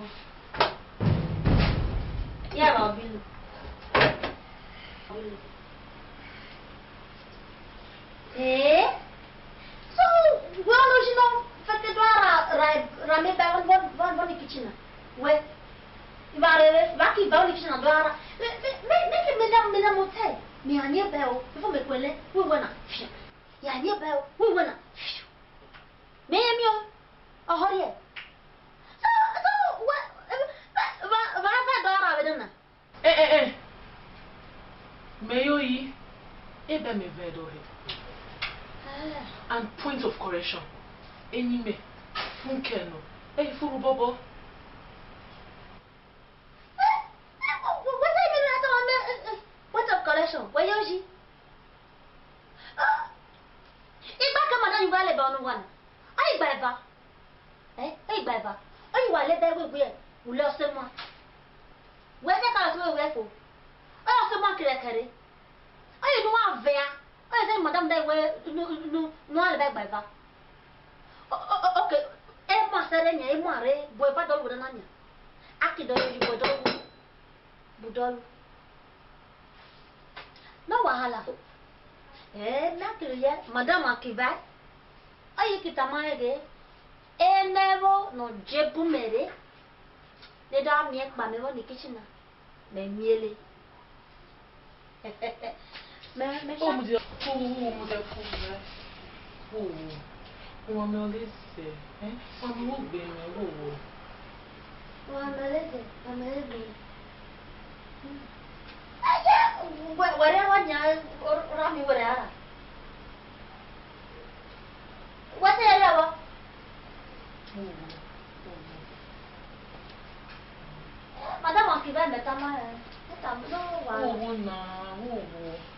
Yeah, Rabilu. So, well, you know, fait que toi, ramé par bonne kitchen. Ouais. Il va qui va au kitchen en doit. Mais mesdames, hôtel. Mais il y a pas, il faut me connaître. Oui, voilà. Il y a pas, oui, voilà. Mais mieux. Oh, rien. So, what? Va doar avec nous. Eh. Mayoyi, ebe me vedo he. And point of correction. Enime, funkeno, furu bobo. Point of correction, Wayoji. Iba kama na yuva le ba onu wana. Ai gba eba. Ai gba eba. Ai wa le ba we o le ose mo. We se ka so we fo. Ai ose mo kere. Ai nu wa vea. Ai se madam dai we no ale ba gba eba. Okay. E ma sere nya e mo are boy ba do wo na nya. Aki do yi boy do. Budol. No wahala. Na kriye madam akiba. Ayi kitamaege. Nevo no jebu mere. Le da mi ekpa me wo ni kitchen na. Me miele. Me Oh mu de wo me olese. Amu gbe me wo. Wa meleze, where wanya rami where ara. What the hell? Madam akiba metama no wa. Wo na,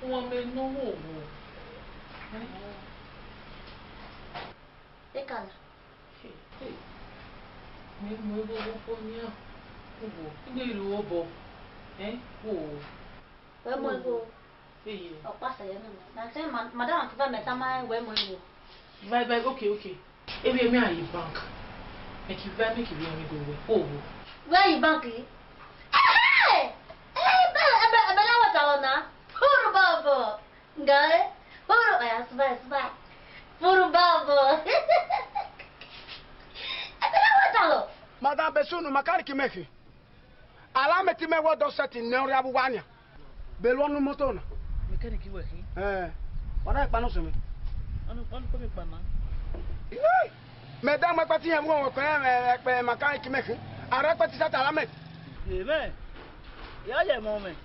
wo me no wo. Ekala. Hey. Me mo wo nya. Wo. Ile ru obo. Wo. We mo go. Hey. O pasa ye no. Na say madam akiba metama we mo go. Bye, okay. Maybe me are bank. Make you go away. Oh. Where you bank? Hey, bella what alona? Puro babo. Ngai. Puro sba. Puro babo. Bella what alo? Madam Besunu makari kimefi. Ala meti me wo do set ni ori abuwania. Belu onu moto na. Mechanic we hi. Wada ipa no so mi. Onu ko mi pa na. Madam pati yan wo ko pe makari kimefi. Ara pati sata ala met. Amen. Ya ye moment.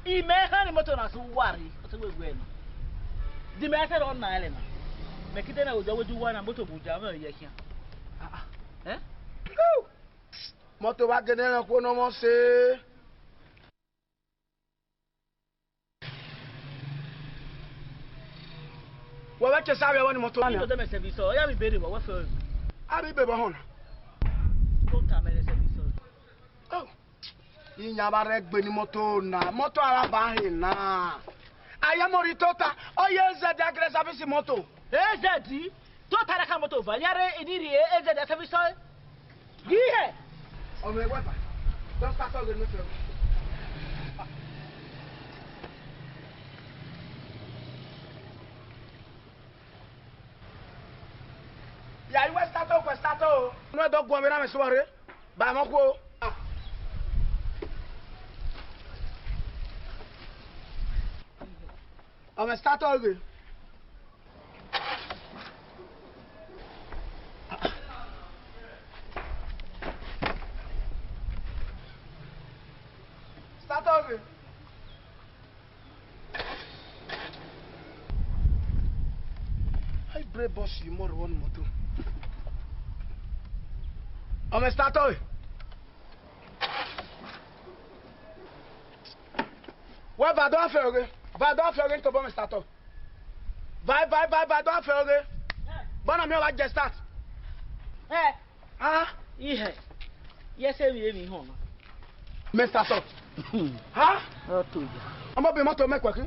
Ime ha ni moto na so wari. O se we no. Di me ase ron na ele na. Me kite na ojo woju wa na moto buja me ye hia. Moto wa gene na ko no mo se. Wa wa ke sabe wa ni moto na. Ni do me service o ya mi bere wa fe. Ari be ba hon. Ko ta me service. Inya ba regbe ni moto na. Moto ara ba hin na. Aya mo ri tota. Oye zed agre service moto. Zed tota ra ka moto va yare iniri zed service. Gihe. O me wepa. Don't start all the motor. Ya iwe stato. No do gwo mi na me so re. Ba mo ko. On va start over. Start over. I break boss you more one motor. On va start over. Ouais, va donc faire. Va donc faire un bon start up. Va donc faire. Bon ami on va just start. Ihe. Yes e mi ho. Me start up. Ha? O to ja. Amo be moto me kwa ki.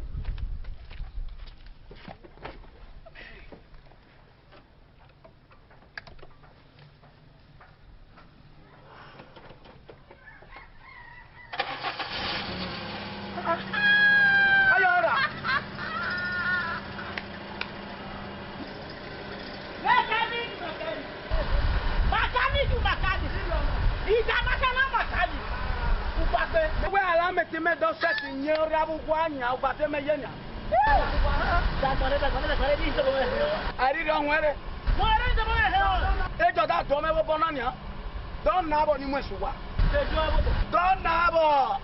meti me do set nyora bu kwanya ubate me yenya ari ro nwere ejo da do me wo bonania don na bo ni mu esuwa don na bo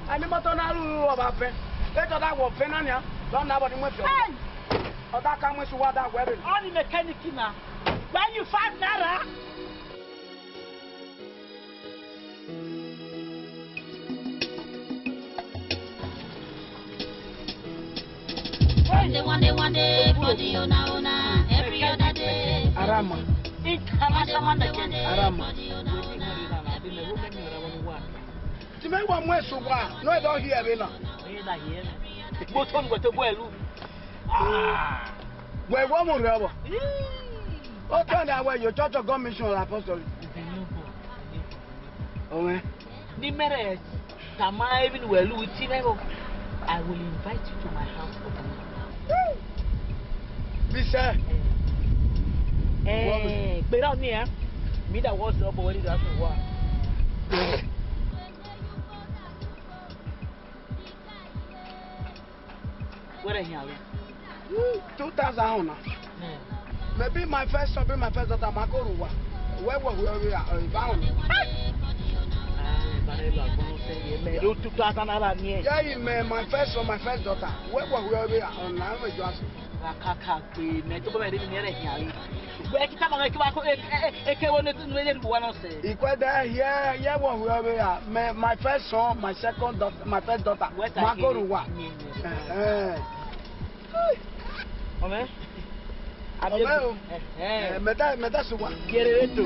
ani moto na ru oba fe ejo da wo fe nania don na bo ni mu esuwa oda ka mu esuwa da gwe be all the mechanic na when you 5 naira One day, for the owner, every other day. Arama. Arama. Ti me wa mu esuwa no e don hear me na. Both on go to Boelu. Ah. Where one more rubber. What kind of way your church of God mission or apostolic? Oh man. The marriage. Tama even Welu with Timebo. I will invite you to my house for dinner. Bisa. But out near me that was up already that's what. What are you? 2,000. Maybe my first son, my first daughter, Makoruwa. Where were we? Bound. Yeah, my first son, my first daughter. Where were we? On Name Johnson. Kaka, me to be near here. Where can I make one say? Equal there, yeah, what we are. My first son, my second daughter, my first daughter, Makoruwa. Amen. Meta suwa. Get it to.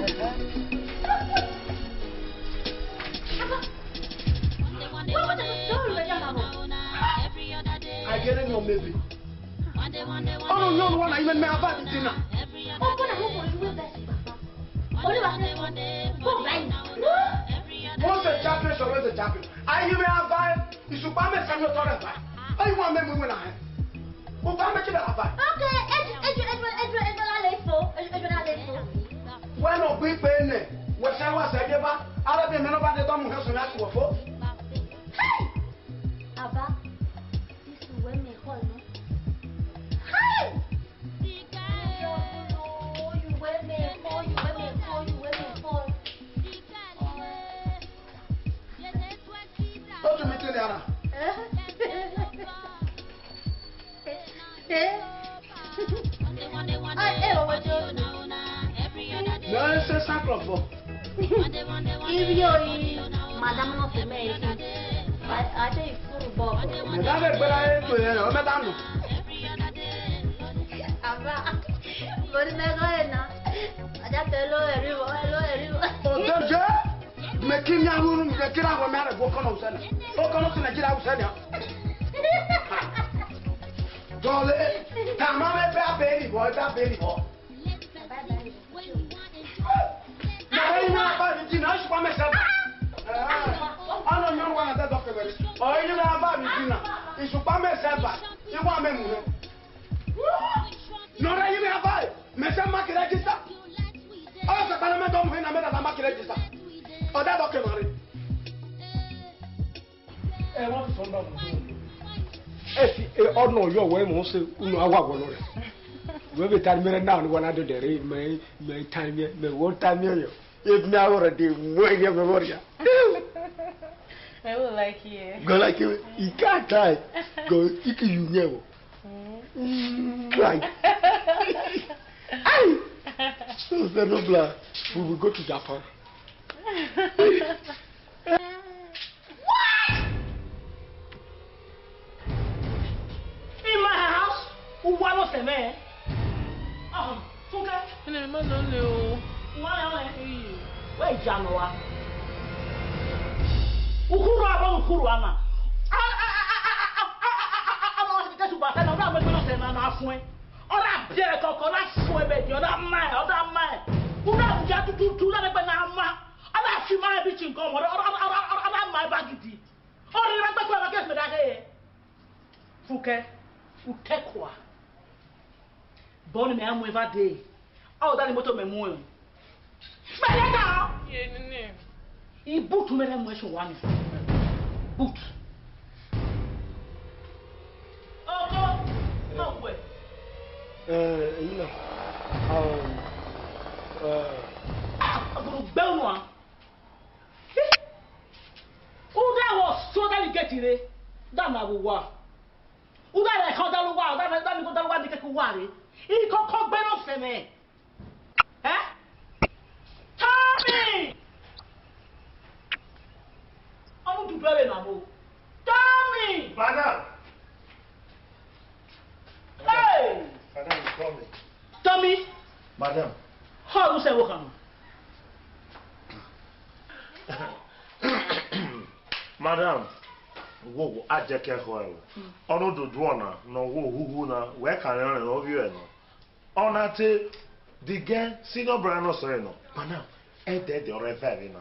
I get it no maybe. Oh no, no one even me about it dinner. Oh, but I hope you will best. What's the chaplain or where's the chaplain? I even have buy. You should buy me some your toilet buy. I want me when I have. Who buy me to the buy? Okay, When no big penny, what I was I give up, I'll be nobody don't have some ask for. Hey! Abba, this is when me call, no? Hey! You when me call. Go to me to the other. No, it's a sacrifice. If you're Madame not the maid, I take football. Madame, but I ain't doing it. Madame. Abba, but in the Guyana, I just hello, everyone. Oh, don't you? Making your room, the kid I will marry, walk on outside. Walk on outside, get outside. Dolly, Tamama, baby boy, that baby boy. Now, you know about the dinner, for myself. I don't know one of the documents. Or you know about the dinner. It's for myself. You want me to move? No, you know about it. Mr. Market Register. Oh, the Parliament don't win a market register. Oh, that document. I want some. If I know your way, most of you know we will tell me now one other day, may time, may one time you. If now already, where you have I will like you. Go like you can't die. Go, you know. Right. So, Venobla, we will go to Japan. In my house, who was the man? Oh, okay. And I'm not new. Where Janoa? Ukurama. I'm not going to buy another person. I'm not going to Pierre Cocola, Swebe, the other man. Who doesn't get to do that? But now, I'm not sure my bitch in common or my baggage. Or remember what I guess me that day. Fouquet, who take what? Bonnie, I'm with that day. Oh, that motor memoir. He boot to me them one. Boot. You know. Belma. Who that was so that you get it? That na wa. Who that I can't tell wa? That go tell wa di ke worry. He come beno se me. Eh? Tommy. I'm to dwell na mo. Tommy. Madam. Hey. Madam, call me. Tommy. Madam. How you say welcome? Madam, wo ajeke ho ono dodo na no wo huhu na we kan ran no bi e no ona te the girl senior brother no so no madam e de ore very na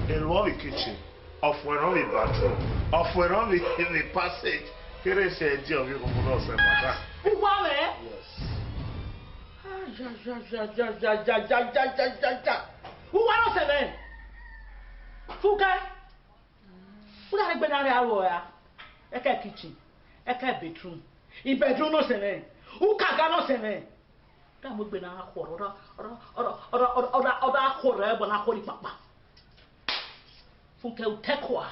e lo the kitchen of when on the bathroom of when on the passage kere se di of you go no so madam Uwa me? Yes. Ja. Uwa no se me? Fuka. Uda re gbe na re awo ya. Eke kitchen, eke bedroom. In bedroom no se me. Uka ga no se me. Da mo gbe na akoro oda akoro e bo na akori papa. Fuka utekwa.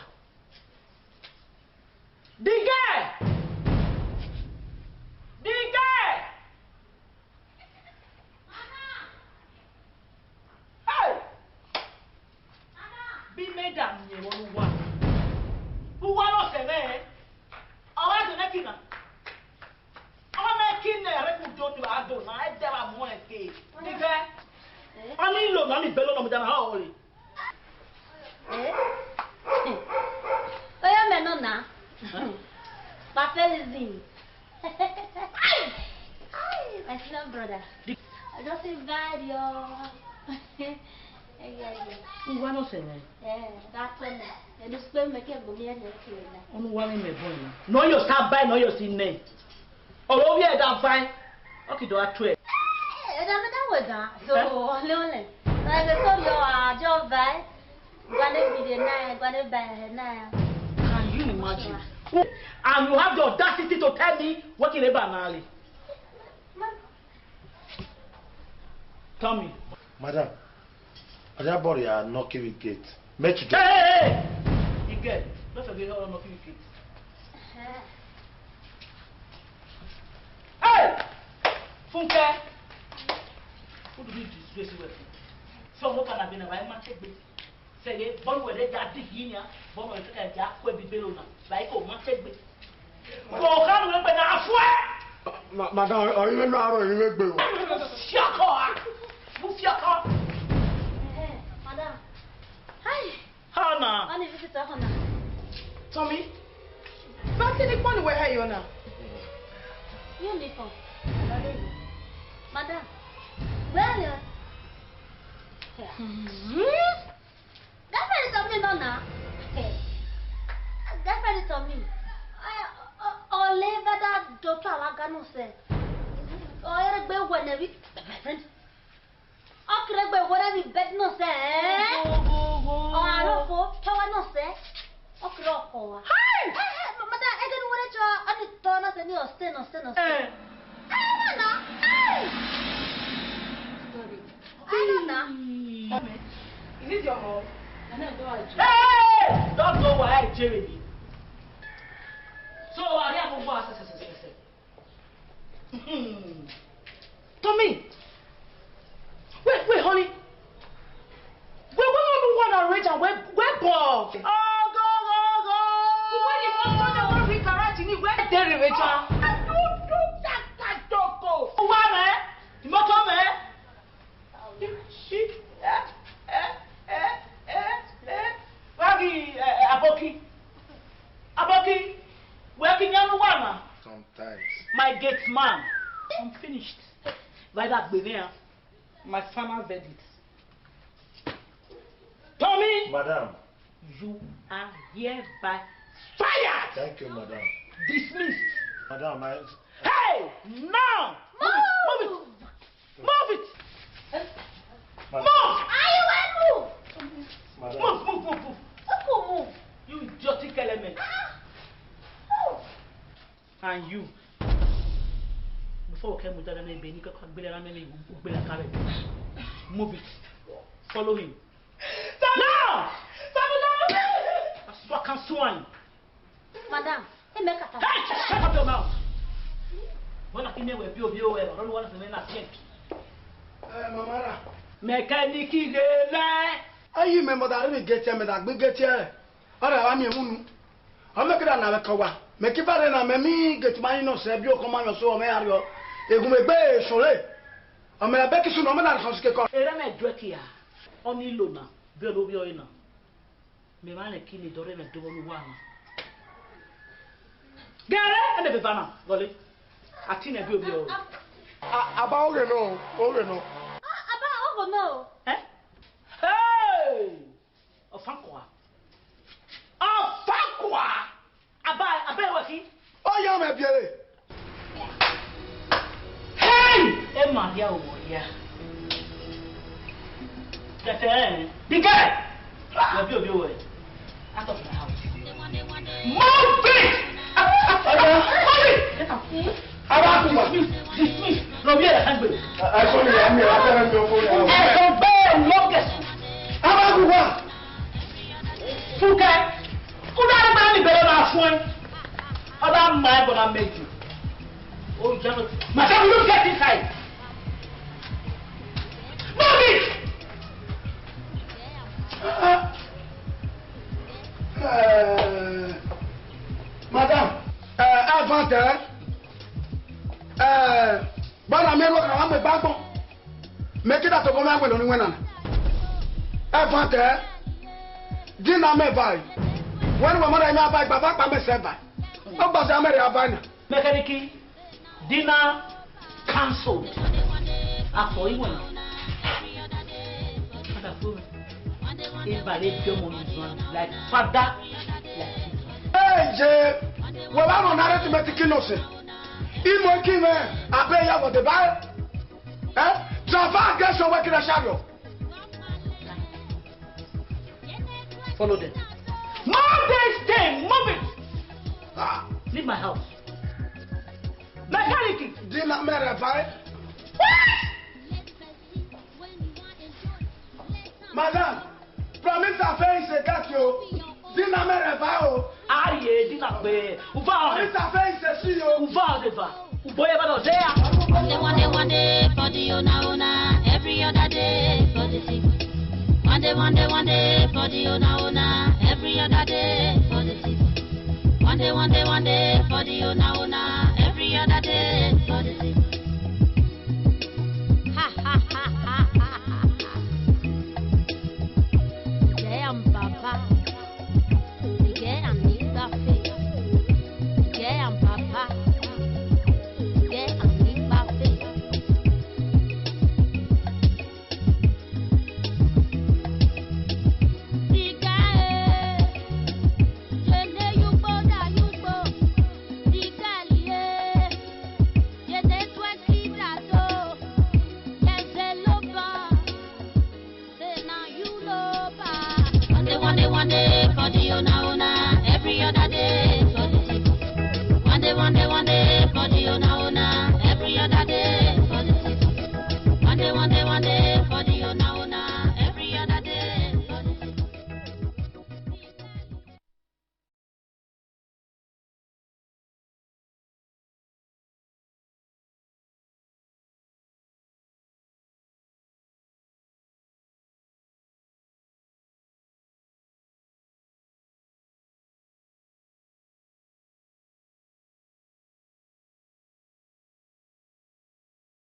Dige! Hey! Be made up, you want who want to say, I was making a making a record to Adon. I never want to say, Nigga, I need money below than holy. Oh, yeah, Menona. Papa is in. My small brother. I just invite you. Who want to say, That's when the spoon make a boomian. on one me boy. No, you start by no, you're seeing me. Oh, yeah, that's fine. Okay, do I trade? I don't know so lonely. Like I told you, job by. Gonna be the night, gonna buy now. Can you imagine? And you have the audacity to tell me what in about Nali. Tell me. Madam, I bought you knocking with gate. Make you Hey! You get it. Don't forget how I'm knocking with gate. Hey! Funke! Who do you disgrace with? So, what can I be? I'm not taking say, bon, where they got the guinea, bon, where they got where be below now. Like, oh, not take me. Go, can we be now? Swear! Madam, are you not or you make bill? Shut up! Move your car! Madam. Hi. Hannah! Only visitor, Hannah. Tommy, back in the corner where you are now. Uniform. Madam. Well, Girlfriend is me, Nonna. Girlfriend is me. I live at that doctor. I can't say. I be when every friend. I could be whatever bed no say. Oh, I don't know. How I no say. I could not go. Hi. Madam, I don't know what I need to turn us and you stay no. Hey, Nonna. Hey. Sorry. I don't know. Is this your home? Hey! Don't go where I Jeremy. So I have a boss. Tommy! Wait, honey. We're going to rage and we're Paul. Oh, go. When you want to know we garage in where there, Rachel. That don't go. What, man? You want to man? Shit. Aboki, working on one. Sometimes. My gate man, I'm finished. By that be there, my final verdict. Tommy, Madam. you are hereby fired. Thank you, madam. Dismissed. Madam, Hey, now move it. Madam. Move. Madam. Move. Move. You idiotic element. And you. before okay muda na be ni ka gbele na me ni gbele kare. Move it. Follow him. Now! That's what can swine. Madam, he make a Hey, shut up your mouth. When I came here with you, I don't want to make a check. Mamara. Mechanic gele. Ayi me mo da re get me da gbe get here. Ora wa mi munu. O me kira na we kawa. Me ki bare na me mi get mani no se bi o ko ma yo so o me ari o. Egun me gbe sore. O me be ki su no me na kan ske ko. Ere me dweki ya. Oni lo na. Be lo bi o ina. Me ma ne kini dore me do nu wa na. Gere ene be bana. Gole. Ati na bi obi o. Aba o re no. O re no. Aba ogo no. Eh? Hey! Ofankwa. Ofankwa! Aba waki. O ya me biere. Hey! E Maria o ya. Tete, dige. Obi o we. Out of my house. Move it! Aba kuma. Dismiss. No be a handle. I saw you am here after me o phone. E so be longest. Aba kuma. Fuke. Kuda ma ni bere na fun. Oda my gonna make you. Oh, Janet. Madam, look at inside. Move it! Madam, avant bana me ro ka me bagbon. Me kida to ko me agbe lo ni wena. Avant dina me bai. When we mother me bai baba pa me se bai. O gba se amere abana. Mechanic dinner cancelled. After you went. If I let your money like father, Hey, je, we ba no na re me tikino se. Imo kime abe ya go de bai. Java aggression we kira shadow. follow them. Move this thing, move it. Leave my house. Mechanic. Dina mere bai. Madam, promise a face a cat yo. Dina mere bai o. Aye, dina be. Uva. Promise a face a see yo. Uva deva. Uboye ba do there. One day for the owner, every other day for the sick. One day for the owner, every other day for the sick. One day for the owner.